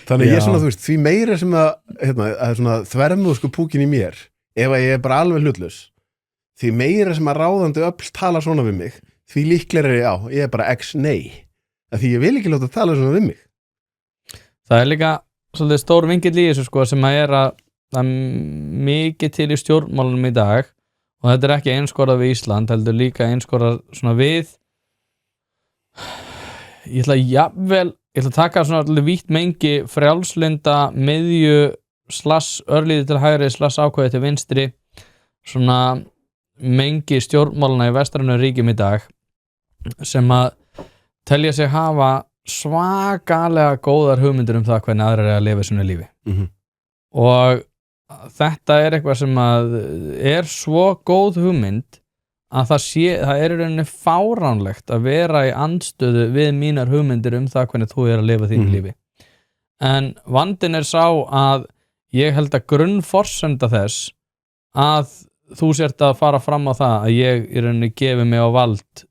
þannig ég er svona, þú veist, því meira sem að svona þvermúðsku púkin í mér ef að ég er bara alveg hlutlaus því meira sem að ráðandi öll tala svona við mig því líklega er ég er bara nei að því ég vil ekki láta tala svona við mig Það er líka svolítið stór vingill í þessu sko sem að er að mikið til í stjórnmálunum í dag og þetta er ekki einskorað við Ísland heldur líka einskorað svona við ég ætla að taka svona vítt mengi frjálslynda miðju örlíði til hægri ákvæði til vinstri svona mengi stjórnmáluna í vestrænu ríkjum í dag sem að telja sig hafa svakalega góðar hugmyndir það hvernig aðrar er að lifa svona lífi og þetta er eitthvað sem að er svo góð hugmynd að það er í rauninni fáránlegt að vera í andstöðu við mínar hugmyndir það hvernig þú er að lifa þínu lífi en vandinn er sá að ég held að grunnforsenda þess að þú sért að fara fram á það að ég í rauninni gefi mig á vald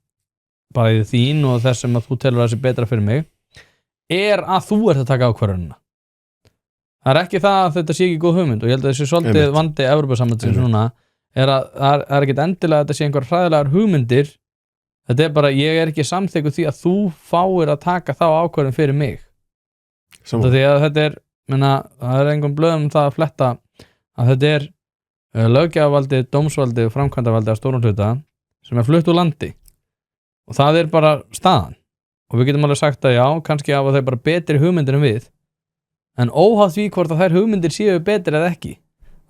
bæði þín og þess sem að þú telur að það sé betra fyrir mig er að þú ert að taka ákvörðunina það er ekki það að þetta sé ekki góð hugmynd og ég held að þessi svolítið vandi Evrópusambandsins núna er að það er ekki endilega að þetta sé einhver hræðilegar hugmyndir þetta er bara, ég er ekki samþykkur því að þú fáir að taka þá ákvörðun fyrir mig því að þetta er það er einhvern blöðum það að fletta að þetta er löggjafarvaldið, dómsvaldið og framkvæmdarvaldið af stórum hluta sem er flutt úr landi og það er bara staðan og við getum alveg sagt að já, kannski hafa þeir bara betri hugmyndir en við en óháð því hvort að þær hugmyndir séu betri eða ekki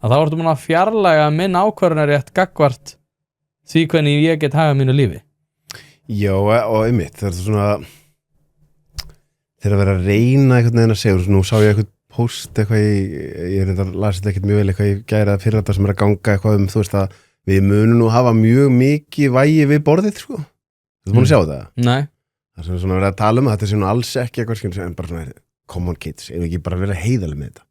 að þá ertu búin að fjarlæga minn ákvörðunarrétt gagnvart því hvernig ég get hagað mínu lífi Já, og einmitt það er svona þegar að vera að reyna einhvern veginn að segja nú sá ég eitthvað post eitthvað ég lasið ekkert mjög vel eitthvað ég gæra fyrir þetta sem er að ganga eitthvað þú veist að við munum nú hafa mjög mikið vægi við borðið sko Þú búin að sjá það? Nei Það sem svona verið að tala þetta sé nú alls ekki eitthvað en bara svona, come on kids ef ekki bara vera heiðaleg með þetta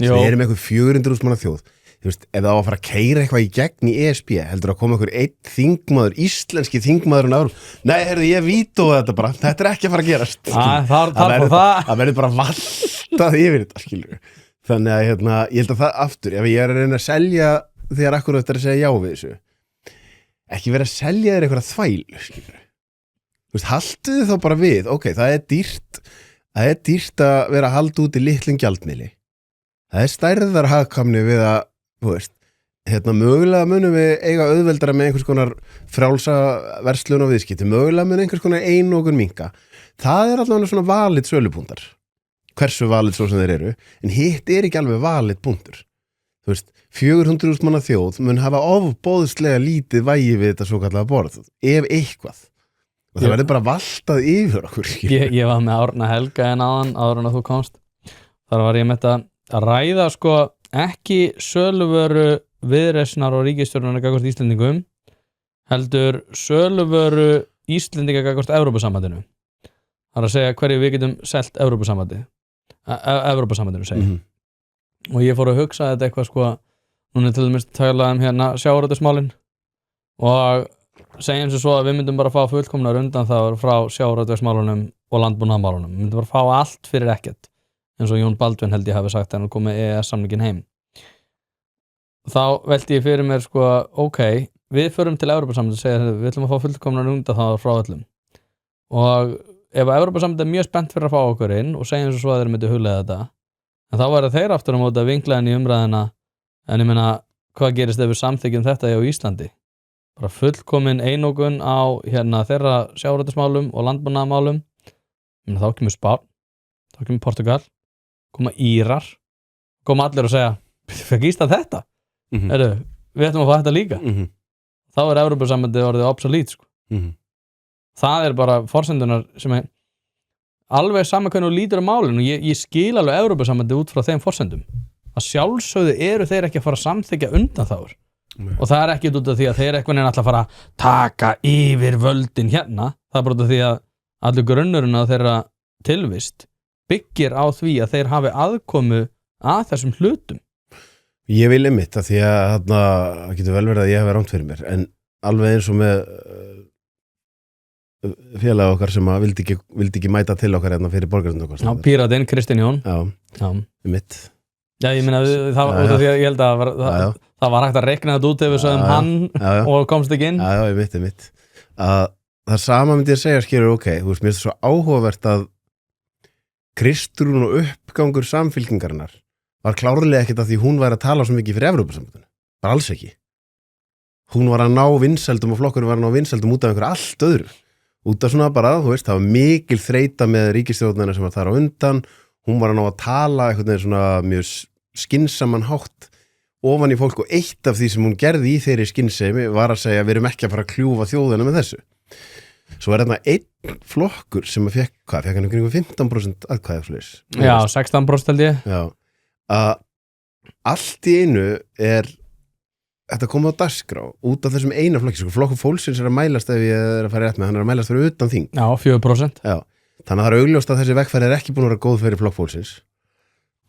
Við erum eitthvað 400.000 manna þjóð Þú veist, ef það á að fara að keyra eitthvað í gegn í ESB heldur að koma einhver einn þingmaður íslenski þingmaðurinn árum Nei, heyrðu, ég vítóði þetta bara, þetta er ekki að fara að gerast Það verður bara valtað yfir þetta, skilur Þannig að, ég held að það aftur ef ég er að reyna að selja þegar akkur þetta er að segja já við þessu ekki vera að selja þér eitthvað þvælu, skilur Þú veist, haltu þið þá bara við það er dýrt að vera að halda út í litlum gjaldmiðli Það er stærðar hagkvæmni við að þú veist, mögulega munum við eiga auðveldara með einhvers konar frjálsa verslun og viðskipti, mögulega mun einhvers konar einokun minnka. Það er allavega svona valid sölupúntar. Hversu valid svo sem þeir eru, en hitt er ekki alveg valid punktur. Þú veist, 400.000 manna þjóð mun hafa ofboðslega lítið vægi við þetta svo kallaða borð, ef eitthvað. Og það verður bara valtað yfir okkur. Ég var með Árna Helga áður en að þú komst. Þar var ég með þetta að ræða sko ekki söluvöru viðreisnar og ríkisstjórnar gagnvart Íslendingum heldur söluvöru Íslendinga gagnvart Evrópusambandinu. Það er að segja hverju við getum selt Evrópusambandinu segja. Og ég fór að hugsa þetta eitthvað sko núna til dæmis talað sjávarútvegsmálin og segjum svo að við myndum bara fá fullkomnar undanþágur frá sjávarútvegsmálunum og landbúnaðarmálunum. Við myndum bara fá allt fyrir ekkert eins og Jón Baldvin held ég hafi sagt en hann kom með EES-samningin heim. Þá velti ég fyrir mér sko, við förum til Evrópusambandið og segja við ætlum að fá fullkomnar undanþágur frá öllum. Og ef Evrópusambandið er mjög spennt fyrir að fá okkur inn og segjum svo að þeir myndu hugleiða þetta, en þá væru þeir aftur á móti að vinkla henni í umræðina en ég meina, hvað gerist ef við samþykjum þetta á Íslandi? Bara fullkomin einokun á þeirra sjávarútvegsmálum og landbúnaðarmálum. Þá kemur Spán, þá kemur Portugal, koma Írar, koma allir og segja fekk Ísland þetta? Við ætlum að fá þetta líka. Þá er Evrópusambandið orðið obsolete sko. Það er bara forsendunar sem er alveg sama hvernig þú lítur á málinu og ég skil alveg Evrópusambandið út frá þeim forsendum. Að sjálfsögðu eru þeir ekki að fara að samþykja undanþágur. og það er ekki út af því að þeir eitthvað neina alltaf fara að taka yfir völdin hérna, það er bara út af því að allur grunnurinn á þeirra tilvist byggir á því að þeir hafi aðkomu að þessum hlutum. Ég vil einmitt að því að það getur vel verið að ég hafi rámt fyrir mér, en alveg eins og með félag okkar sem að vildi ekki mæta til okkar hérna fyrir borgarstjórnarkosningar. Já, Píratinn, Kristinn Jón. Já, einmitt. Já, ég meina það út af því að ég held að það var hægt að rekna þetta út ef við sögum hann og komst ekki inn. Já, einmitt. Það sama myndi ég segja, skilur, ok, þú veist, mér finnst það svo áhugavert að Kristrún og uppgangur samfylkingarinnar var klárlega ekkert að því hún væri að tala svo mikið fyrir Evrópusambandinu. Bara alls ekki. Hún var að ná vinsældum og flokkurinn var að ná vinsældum út af einhverju allt öðru. Út af svona bara, þú veist, það var mikil þreyta með ríkisstjórnina sem var þar á undan. Hún var að ná að tala einhvern veginn svona mjög skynsaman hátt ofan í fólk, og eitt af því sem hún gerði í þeirri skynsemi var að segja við erum ekki að fara að kljúfa þjóðina með þessu. Svo er þarna einn flokkur sem að fekk hann ykkur 15% atkvæðaflis. Já, 16% held ég. Já, að allt í einu er þetta komið á dagskrá út af þessum eina flokki, sko, flokkur fólksins er að mælast ef ég er að fara rétt með, hann er að mælast fyrir utan þing. Já, 4%. Já, þannig að það er augljóst að þessi vegferð er ekki búin að vera góð fyrir flokk fólksins.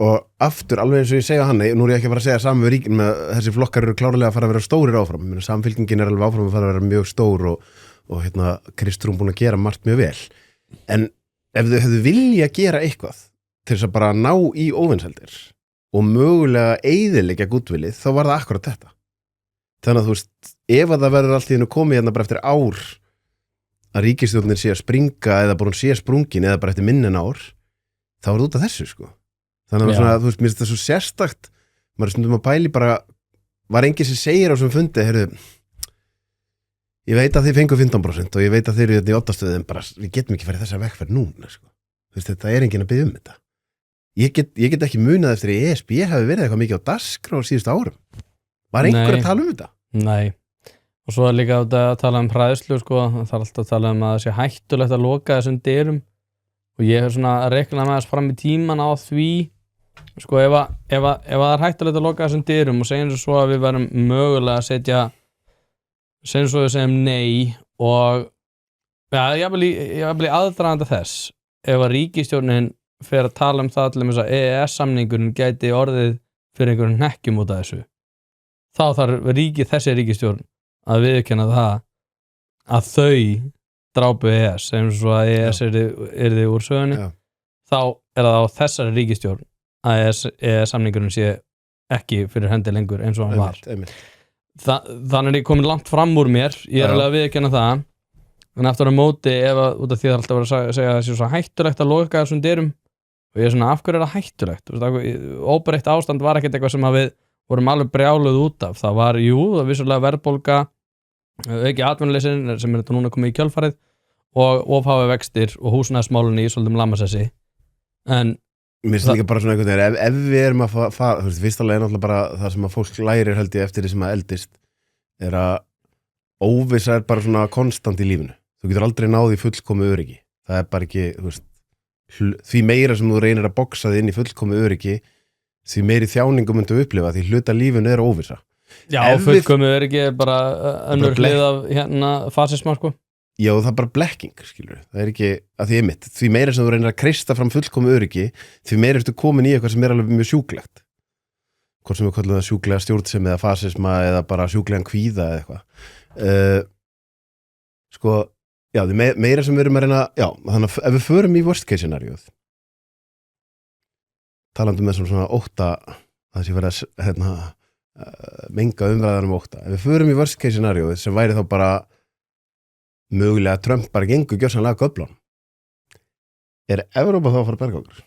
Og aftur, alveg eins og ég segja hann, nú er ég ekki að fara að segja saman við ríkin með þessi flokkar eru klárlega að fara að vera stórir áfram. Samfylkingin er alveg áfram að fara að vera mjög stór og hérna Kristrún búin að gera margt mjög vel. En ef þau hefðu vilja gera eitthvað til þess að bara ná í óvinseldir og mögulega eyðileggja gúddvilið, þá var það akkurat þetta. Þannig að þú veist, ef að það verður allt í hennu komið hérna bara eftir ár að ríkisstjórnin sé að springa eða bara hún sé sprungin eða bara eftir minn en ár, þá er það út af þessu, sko. Þannig að svona, þú veist, mér finnst það svo sérstakt, maður er stundum að pæli bara, var enginn sem segir á sem fundi, heyrðu, ég veit að þið fengu 15% og ég veit að þið eru þetta í 8 en bara, við getum ekki farið þessa vegferð núna, sko. Þú veist, þetta er enginn að biðja þetta. Ég get ekki munað eftir að ESB hafi verið eitthvað mikið á dagskrá á síðustu árum. Var einhver að tala þetta? Nei. Og svo er líka að tala hræðslu, sko, það er alltaf að tala að það sé hættulegt að loka þessum dyrum og ég hef svona að rekna með þess fram í tíman á því, sko, ef það er hættulegt að loka þessum dyrum og segjum svo að við verum mögulega að segjum svo að við segjum nei og ég vil í aðdraganda þess ef að ríkisstjórnin fer að tala það allir með þess að EES-samningurinn gæti orðið fyrir einhverjum hnekkjum út af þessu, þá þarf þessi ríkisstjórn að viðurkenna það að þau drápu EES, sem svo að EES yrði úr sögunni, þá er það á þessari ríkisstjórn að EES-samningurinn sé ekki fyrir hendi lengur eins og hann var. Þannig er ég komin langt fram úr mér, ég er alveg að viðurkenna það, en eftir að móti út af því það er alltaf verið að segja að það sé svo hættulegt að loka þessum dyrum og ég er svona, af hverju er það hættulegt? Óbreytt ástand var ekkert eitthvað sem að við vorum alveg brjáluð út af. Það var, það vissulega verðbólga, ekki atvinnuleysin sem er þetta núna komið í kjölfarið og ofháu vextir og húsnæðismálunni í svolítum lamasessi. En mér finnst líka bara svona einhvern veginn, ef við erum að fara, þú veist, fyrst alveg er náttúrulega bara það sem að fólk lærir held ég eftir því sem að eldist, er að óvissa er bara svona konstant í lífinu. Þú getur aldrei náð í fullkomu öryggi. Það er bara ekki, þú veist, því meira sem þú reynir að boxa þig inn í fullkomu öryggi, því meiri þjáningum myndu upplifa, því hluta lífinu er óvissa. Já, fullkomu öryggi er bara önnur hlið af hérna fasisma, sko. Já, það er bara blekking, skilur. Það er ekki, að því einmitt, því meira sem þú reynir að kreista fram fullkomu öryggi, því meira ertu komin í eitthvað sem er alveg mjög sjúklegt. Hvort sem við kallum það sjúklega stjórnsemi eða fasisma eða bara sjúklegan kvíða eða eitthvað. Sko, já, því meira sem við erum að reyna, já, þannig að ef við förum í worst case scenarióð, talandi með svona ótta, það sé verið að menga umræðar ótta, ef við förum í worst case scenarióð sem væri þá bara mögulega að Trump bara gengur gjörsamlega göflán, er Evrópa þá að fara að berga okkur?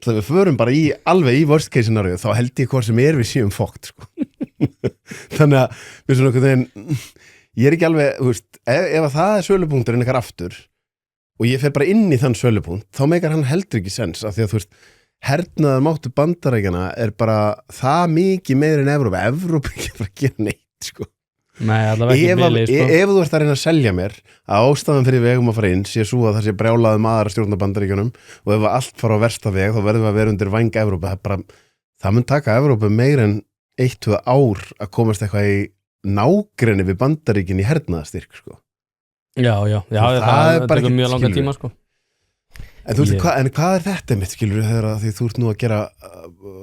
Þegar við förum bara alveg í worst case scenarióð, þá held ég hvað sem er við séum fókt, sko. Þannig að við svona okkur þegar ég er ekki alveg, þú veist, ef það er sölupunkturinn eitthvað aftur og ég fer bara inn í þann sölupunkt, þá meikar hann heldur ekki sens, af því að þú veist, hernaðar máttu Bandaríkjanna er bara það mikið meira en Evrópa ekki bara að gera neitt, sko. Nei, allavega ekki bilið, sko. Ef þú ert að reyna að selja mér að ástæðan fyrir vegum að fara inn sé svo að það sé brjálaði maður að stjórna Bandaríkjunum og ef allt fara á versta veg þá verðum við að vera undir væng Evrópa, það mun taka Evrópu meira en 1-2 ár að komast eitthvað í nágrenni við Bandaríkin í hernaðastyrk sko. Já, það bara tekur ekki, mjög langa skilurðu. tíma sko. En þú veist, en hvað þetta mitt, skilur þegar því þú ert nú að gera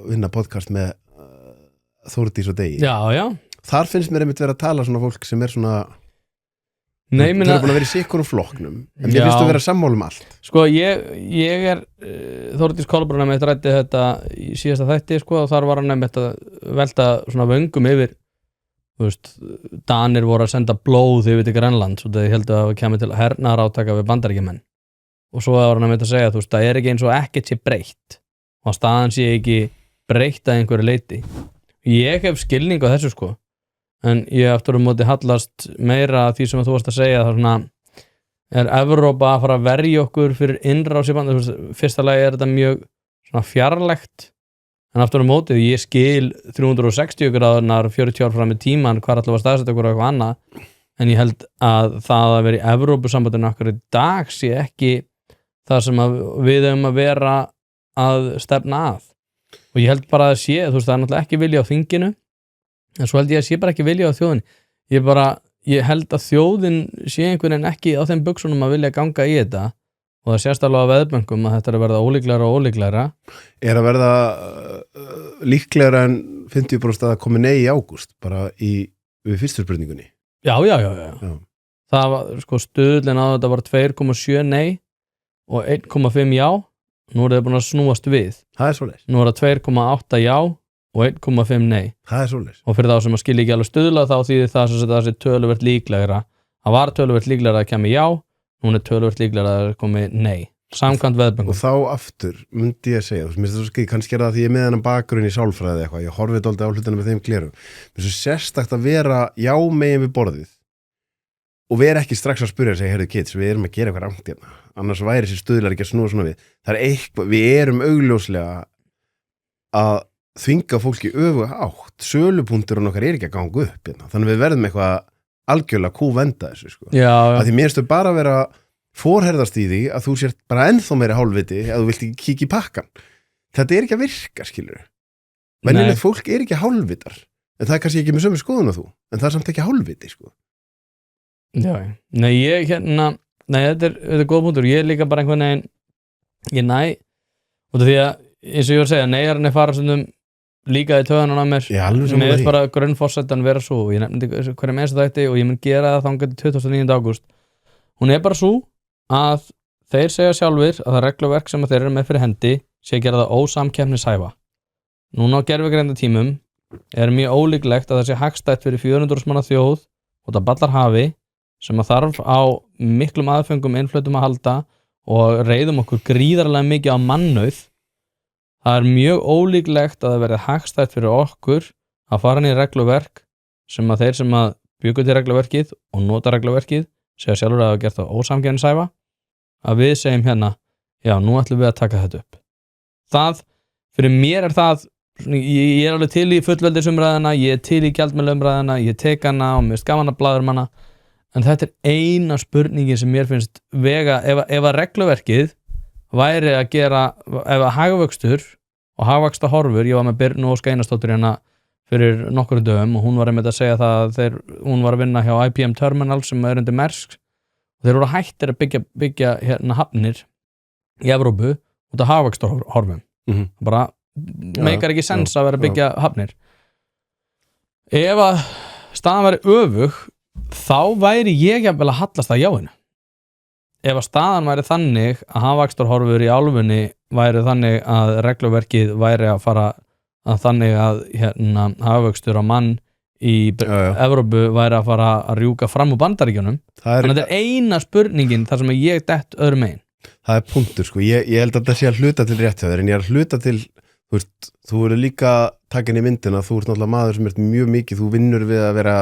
vinna podcast með Þórdís og Degi Já Þar finnst mér einmitt vera að tala svona fólk sem svona Nei, þau eru búin að vera í sikkurum flokknum en mér finnst þú vera sammála um allt Sko, ég er Þórdís Kolbrún einmitt ræddi þetta í síðasta þætti sko, og þar var hann einmitt að velta svona vöngum yfir þú veist, Danir voru að senda blóð yfir til Grænlands og þau heldur að það kemur til hernaðarátaka við Bandaríkjamenn og svo var hann einmitt að segja, þú veist, það er ekki eins og ekkert sé breytt og staðan sé ekki breytt að einhverju leyti ég hef skilning á þessu sko en ég aftur móti hallast meira því sem þú varst að segja það svona er Evrópa að fara að verja okkur fyrir innrás í band fyrsta lagi er þetta mjög svona fjarlægt en aftur móti ég skil 360 gráðunar 40 ár fram í tíman hvar allavega staðsett okkur á eitthvað annað en ég held að það að vera í Evrópusambandinu okkur í dag sé ekki það sem að við höfum að vera að stefna að og ég held bara að sé, þú veist, það er náttúrulega ekki vilja á þinginu en svo held ég að sé bara ekki vilja á þjóðin ég held að þjóðin sé einhvern veginn ekki á þeim buxunum að vilja ganga í þetta og það sést alveg á veðböngum að þetta er að verða ólíklegra og ólíklegra Er að verða líklegra en 50% að komi nei í ágúst bara við fyrstu spurningunni Já. Það var, sko, stuðlinn á þetta var 2,7 nei og 1,5 já nú er það búin að snúast við Það er svoleiðis nú er það 2,8 já og 1,5 nei Það er svoleiðis og fyrir þá sem að skilja ekki alveg stuðla þá þýðir það sem það sé töluvert líklegra það var töluvert líklegra að kemur já núna er töluvert líklegra að komi nei samkvæmt veðböngum Og þá aftur myndi ég að segja, þú veist, það skil kannski er það því ég er með hennan bakgrunn í sálfræði eitthvað, ég horfið dálítið á hlutina með þeim glerum. Mér finnst sérstakt að vera já megin við borðið og vera ekki strax að spyrja og segja, heyrðu kids, við erum að gera eitthvað rangt hérna, annars væri þessi stuðlar ekki að snúa svona við. Það er eitthvað, við erum augljóslega að þvinga fólki öfuga átt, sölupunkturinn okkar er ekki að ganga upp hérna, þannig við verðum eitthvað algjörlega kúvenda þessu sko. Að því mér stu bara að vera forherðast í því að þú sért bara ennþá meira hálfviti að þú vilt ekki kíkja í pakkan þetta er ekki að virka, skilur venjulegt fólk er ekki hálfvitar en það er kannski ekki með sömu skoðun á þú en það er samt ekki hálfviti, sko þetta er góð punktur, ég er líka bara einhvern veginn ég út af því að eins og ég var að segja, neyjarinn er fara svona líka í töðunan á mér mér er bara grunnforsetan vera svo og ég nefndi hverja með þetta og ég mun gera það þangað til 29. ágúst hún er bara svo að þeir segja sjálfir að það regluverk sem þeir eru með fyrir hendi sé að gera það ósamkeppnishæfa. Núna á gervigreinda tímum er mjög ólíklegt að það sé hagstætt fyrir 400 manna þjóð út af ballarhafi sem að þarf á miklum aðföngum innfluttum að halda og reiðum okkur gríðarlega mikið á mannauð. Það er mjög ólíklegt að það verði hagstætt fyrir okkur að fara inn í regluverk sem að þeir sem að bjuggu til regluverkið og nota regluverkið segja sjálfur að það gert það ósamkeppnishæfa að við segjum hérna já, nú ætlum við að taka þetta upp það, fyrir mér er það ég er alveg til í fullveldisumræðina ég er til í gjaldmiðlaumræðina ég tek hana og mér finnst gaman að blaður hana en þetta er eina spurningin sem mér finnst vega, ef að regluverkið væri að gera ef að hagvöxtur og hagvaxta horfur, ég var með Birnu Ósk Einarsdóttur hérna fyrir nokkur dögum og hún var einmitt að segja það að hún var að vinna hjá IBM Terminal sem er undir Maersk og þeir voru hættir að byggja hérna hafnir í Evrópu út af hagvaxtarhorfum bara meikar ekki sens að vera að byggja hafnir ef að staðan væri öfug þá væri ég jafnvel að hallast að jáinu ef að staðan væri þannig að hagvaxtarhorfur í álfunni væri þannig að regluverkið væri að fara að þannig að hérna hagvöxtur á mann í Evrópu væri að fara að rjúka fram úr Bandaríkjunum þannig að þetta er eina spurningin þar sem ég dett öðrum megin Það er punktur, sko, ég held að þetta sé að hluta til rétt hjá þér en ég er að hluta til þú eru líka takin í myndina þú ert náttúrulega maður sem ert mjög mikið þú vinnur við að vera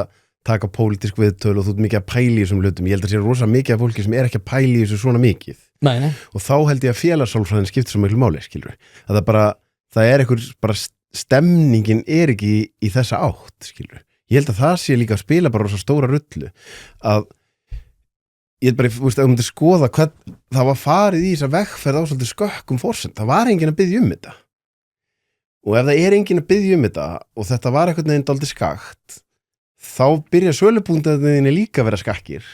taka pólitísk viðtöl og þú ert mikið að pæla í þessum hlutum ég held að sé rosa mikið af fólki sem er ekki að pæla í þessu svona mikið Nei. Og þá held ég að félagssálfræðin skiptir svo miklu máli, skilur að það er einhver bara stemningin er ekki í þessa átt, skilur. Ég held að það sé líka að spila bara rosa stóra rullu að ég held bara, þú veist, að þú myndir skoða hvað það var farið í þessa vegferð á svolítið skökkum forsend, það var enginn að biðja þetta og ef það enginn að biðja þetta og þetta var einhvern veginn dálítið skakt þá byrja sölupunktarnir líka að vera skakkir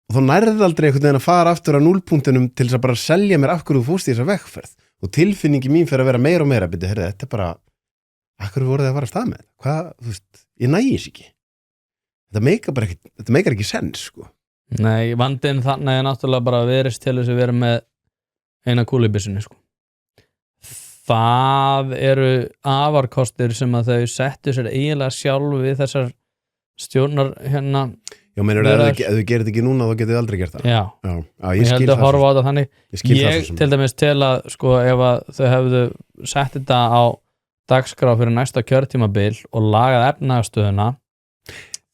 og þá nærði aldrei einhvern veginn að fara aftur að núlpunktunum til þess að bara selja mér af hverju þú fórst í þessa vegferð og tilfinningi mín fyrir að vera meira og meira þetta bara, af hverju voruð þið að fara af stað með hvað, þú veist, ég nægis ekki þetta meikar ekki sens sko. Nei, vandinn þannig náttúrulega bara verist til þess að vera með eina kúlubissunni sko. Það eru afarkostir sem að þau settu sér eiginlega sjálf við þessar stjórnar hérna. Já, meinur ef þau gerir þetta ekki núna þá getur þið aldrei gert það. Já, ég held að horfa á þetta þannig. Ég til dæmis til að sko ef að þau hefðu sett þetta á dagskrá fyrir næsta kjörtímabil og lagað efnahagsstöðuna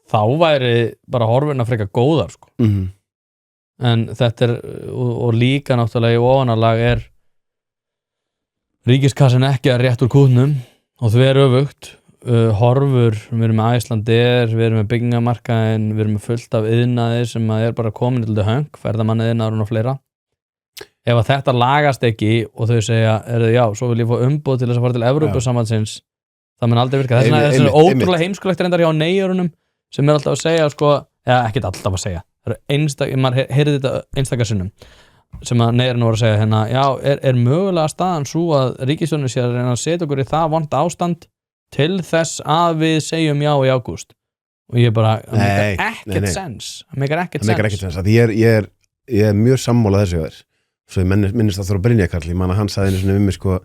þá væri bara horfurnar frekar góðar sko. En þetta og líka náttúrulega í ofanalag ríkiskassin ekki að rétt úr kútnum og þau öfugt horfur, við erum með Icelandair, við erum með byggingamarkaðin, við erum með fullt af iðnaði sem að bara komin til höng, ferðamanna iðnaðurinn og fleira. Ef að þetta lagast ekki og þau segja, já, svo vil ég fá umboð til þess að fara til Evrópusambandsins, það mun aldrei virka. Þess vegna ótrúlega heimskulegt reyndar hjá neyjörunum sem alltaf að segja, sko, eða ekkert alltaf að segja, maður heyrði þetta einstakarsinnum, sem að neyjörunum voru að segja hérna, já, mögulega staðan svo að ríkisstjórnin sé að reyna að setja okkur í það vont ástand til þess að við segjum já í ágúst og ég bara, það meikar ekkert sens það meikar ekkert sens ég er mjög sammálað þessu þér svo ég minnist að Þóra Brynjarkarl ég man að hann sagði einu sinni mig sko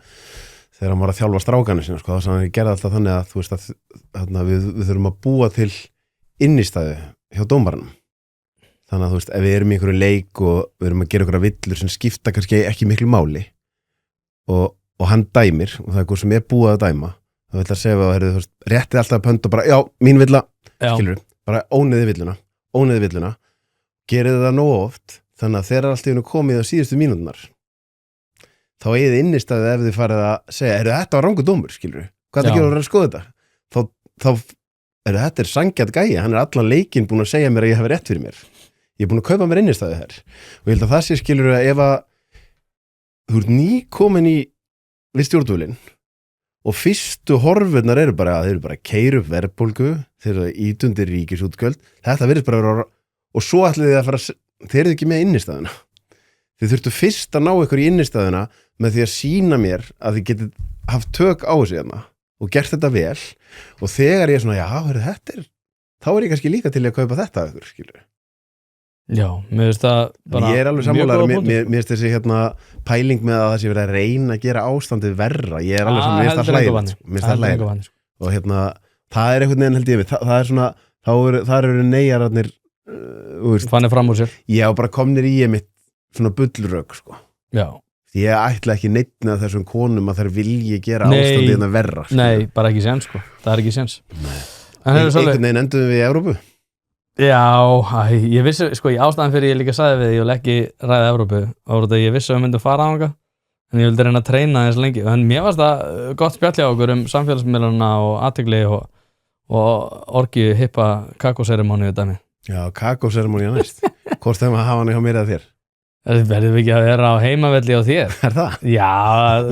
þegar hann var að þjálfa strákana sína sko þá sagði hann ég gerði alltaf þannig að þú veist að við þurfum að búa til innistæðu hjá dómaranum þannig að þú veist ef við erum í einhverju leik og við erum að gera einhverja villur sem skipta kannski ekki miklu máli og hann dæmir og það eitthvað sem búið að dæma þú vill að segja að þú veist, réttið alltaf pönd og bara, já, mín villa, skilur bara óniði villuna gerið það nóg oft þannig að þegar allt í hennu komið á síðustu mínúturnar þá eigið innistæðið ef þið farið að segja, þetta var rangur dómur, skilur hvað það gerur að skoða þetta þá þetta sangjart gæi, hann allan leikinn búin að segja mér að ég hafi rétt fyrir mér ég búin að kaupa mér innistæðið hér og ég held að það sé, skilur að ef að þú ert nýkomin við stjórnvölinn og fyrstu horfurnar eru bara keyra upp verðbólgu, þeir eru ítundir ríkisútgjöld, þetta virðist bara vera og svo ætlið þið að fara þeir eru ekki með innistæðuna þið þurftu fyrst að ná ykkur í innistæðuna með því að sýna mér að þið getið haft tök á þessu hérna og gert þetta vel og þegar ég er svona, já, þá er ég kannski líka til að kaupa þetta ykkur, skilur Já, mér finnst það bara ég er alveg sammálaður, mér finnst þessi hérna pæling með að það sé verið að reyna að gera ástandið verra, ég er alveg mér finnst það hlægilegt og hérna, það er einhvern veginn held ég það er svona, það eru neyjararnir fannir fram úr sér já, bara komnir í mitt svona bullrök, sko já. Ég ætla ekki neitt af þessum konum að þær vilji gera ástandið hérna verra sko. Nei, bara ekki séns, sko, það er ekki séns einhvern veginn endum við í Evrópu Já, ég vissi, sko, í ástæðan fyrir ég líka sagði við, ég vil ekki ræða Evrópu og ég vissi að við myndum fara á hana en ég vildi reyna að treyna þess lengi en mér varst það gott spjall hjá okkur samfélagsmiðlana og athygli og orgi hippa kakóseremóni við dæmi. Já, kakóseremóni næst hvort þeim að hafa hana hjá mér eða þér? Verðum við ekki að vera á heimavelli á þér? Er það? Já,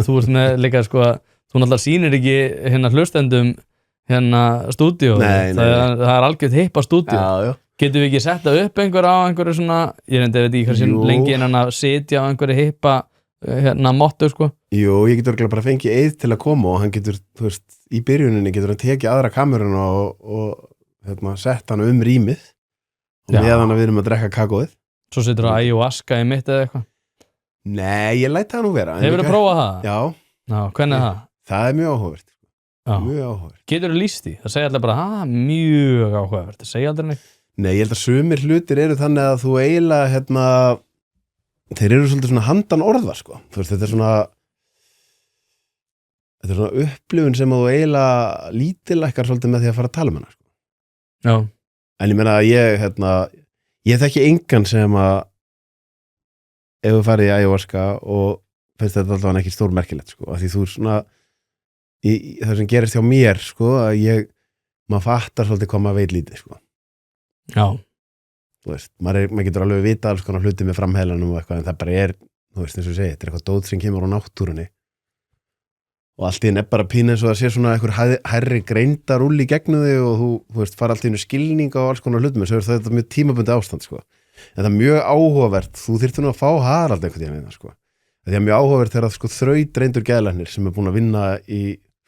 þú ert með líka, sko, þú náttúrulega sýnir ekki hérna hlustendum stúdíó, það er algjörð hippa stúdíó, getum við ekki setta upp einhver á einhverju svona, ég reyndi að veit ekki hversu lengi innan að sitja á einhverju hippa mottu, sko Jú, ég getur bara fengið eið til að koma og hann getur, þú veist, í byrjuninni getur hann tekið aðra kameruna og sett hann rýmið og meðan að við erum að drekka kakóið Svo situr það ayahuasca í mitt eða eitthvað Nei, ég læt það nú vera Hefur þú prófað það? Já, hvernig er það? Það er mjög áhugavert Mjög áhugavert Getur þú lýst því? Það segja allir bara, mjög áhugavert Það segja allir neitt Nei, ég held að sumir hlutir eru þannig að þú eiginlega þeir eru svolítið svona handan orða sko. Þú veist, þetta er svona upplifun sem að þú eiginlega lítilækkar svolítið með því að fara að tala um hana sko. Já En ég meina að ég þekki engan sem að ef þú farið í ayahuasca og finnst þetta alltaf ekki stórmerkilegt sko, af því þú er svona það sem gerist hjá mér sko, að maður fattar svolítið hvað maður veit lítið sko. Já Þú veist, maður getur alveg vita alls konar hluti með framheilanum og eitthvað en það bara þú veist eins og segja, þetta er eitthvað dót sem kemur á náttúrunni og allt í einu bara pínu eins og það sé svona einhver hærri greindarúll í gegnum þig og þú veist, fara allt í einu skilning á alls konar hlutum, þess að þetta er mjög tímabundi ástand, sko. En það er mjög áhugavert, þú þyrftir nú að fá Harald einhvern veginn við það, sko. Það er mjög áhugavert þegar sko, þrautreyndur geðlæknir sem er búin að vinna í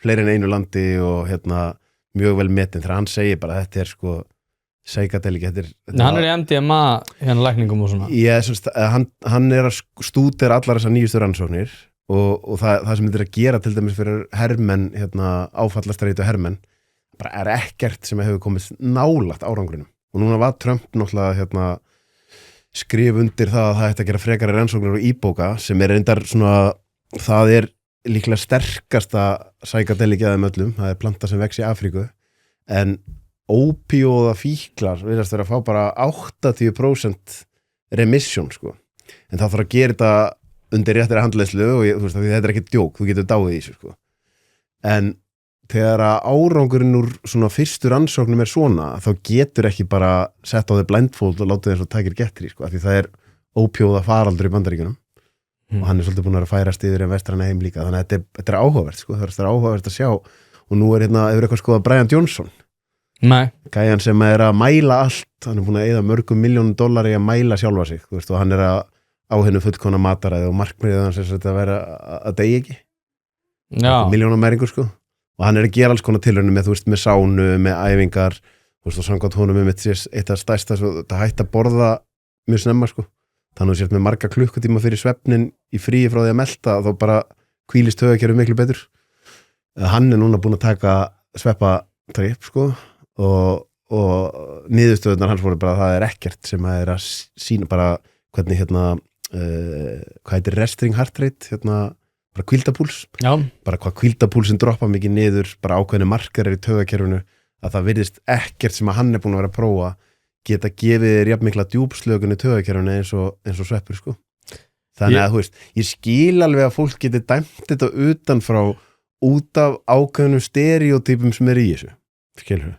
fleiri en einu landi og mjög vel metin þegar hann segir bara að þetta er sko psychedelic, hann er í MDMA hérna lækningum og svona. Hann er að stúdera allar þessar nýjustu rannsóknir og það sem þetta er að gera til dæmis fyrir hermenn, áfallastreitu hermenn, bara er ekkert sem hefur komið nálægt árangrunum. Og núna var Trump náttúrulega skrif undir það að það ætti að gera frekari rannsóknir og íbóka sem er reyndar svona, það er líklega sterkasta psychedelic af þeim öllum, það er planta sem vex í Afríku, en ópíóða fíklar virðast vera að fá bara 80% remission, sko. En það þarf að gera þetta undir réttari handleiðslu og þú veist, þetta er ekki djók, þú getur dáið í þessu, sko. En þegar að árangurinn úr svona fyrstu rannsóknum er svona, þá getur ekki bara sett á þig blindfold og látið eins og tækir getri, sko, af því það er ópíóða faraldur í Bandaríkjunum og hann er svolítið búin að færast yfir en vestræna heim líka, þannig að þetta er áhugavert, sko, það er áhugavert að sjá. Og nú er hefur eitthvað skoðað Brian Johnson. Nei. Gæjan sem er að mæla allt, hann er búin að eyða mörgum milljónum dollar í að mæla sjálfa sig, þú veist, og hann er á hennu fullkona mataræði og markmiðið hans er að vera að deyja ekki. Já. Milljónamæringur, sko. Og hann er að gera alls konar tilraunir með, þú veist, með sánu, með æfingar, þú veist, og samkvæmt honum eitt af stærsta, það hætti að borða mjög snemma, sko. Þannig að þú sért með marga klukkutíma fyrir svefnin í fríi frá því að melta, þá bara hvílist taugakerfið miklu betur. Hann er núna búin að taka sveppatripp, sko, og niðurstöðunar hans voru bara að það er ekkert sem að er að sína bara hvernig hvað heitir resting heart rate, bara hvíldapúls. Já. Bara hvað hvíldapúlsin droppa mikið niður, bara ákveðinu markarir í taugakerfinu, að það virðist ekkert sem að hann er búin að vera að prófa geta gefið þér jafn mikla djúpslögun í taugakerfinu eins og sveppur, sko. Þannig að þú veist, ég skil alveg að fólk geti dæmt þetta utanfrá út af ákveðnum stereotypum sem er í þessu, skilur.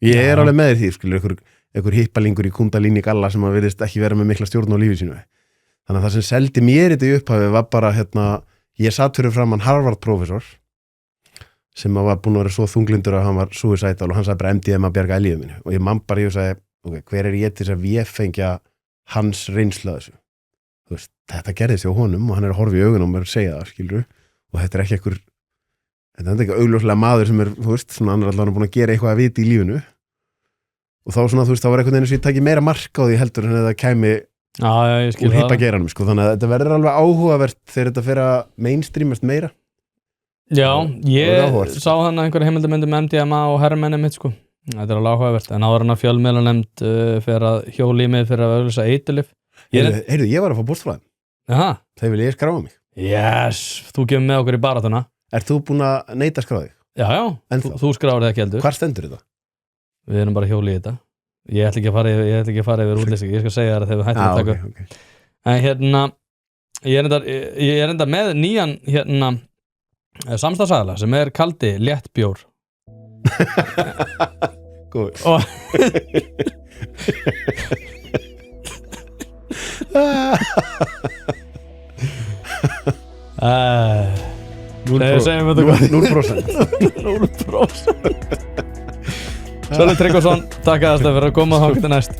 Ég er alveg með því, skilur, einhver hippalingur í kundalíni galla sem að virðist ekki vera með mikla stjórn á lífið sínu. Þannig að það sem seldi mér þetta í upphafi var bara, ég satt fyrir framan Harvard-prófessor sem var búin að vera svo þunglindur að hann var suicidal og hann sagði bara MDMA bjargaði lífið mínu. Og ég man bara, ég sagði, ok, hver er ég til þess að véfengja hans reynslu af þessu? Þú veist, þetta gerðist hjá honum og hann er að horfa í augun og mér að segja það, skilur. Og þetta er ekki augljóslega maður sem er, þú veist, svona annar allavega búin að gera eitthvað að viti í lífinu. Og þá svona, þú veist, þá var einhvern veginn sem ég tæki meira mark á því heldur en það kæmi úr hippageranum, sko. Þannig að þetta verður alveg áhugavert þegar þetta fer að mainstreamast meira. Já, ég sá þannig einhverja heimildamöndum MDMA og herrmenni mitt, sko. Þetta er alveg áhugavert, en áður hann að fjölmiðlanefnd fyrir að hjóli í mig fyrir að auglýsa eiturlyf. Heyrðu, ég var að fá póstfræðum. Jaha. Þeir vilja ég skráfa mig. Yes, þú kemur með okkur í baráttuna. Ert þú búin að neita skráði? Já, þú skráður það ekki heldur. Hvar stendur þetta? Við erum bara hjóli í þetta. Ég ætla ekki að fara yfir útlýsing. Ég skal segja þér að þegar við hættum að taka. Okay. En ég er enda með nýjan samstagsæðala sem er kaldi léttbjór. Góð. Og 0%. Sölvi Tryggvason, takk að þetta fyrir að koma og þá getur næst.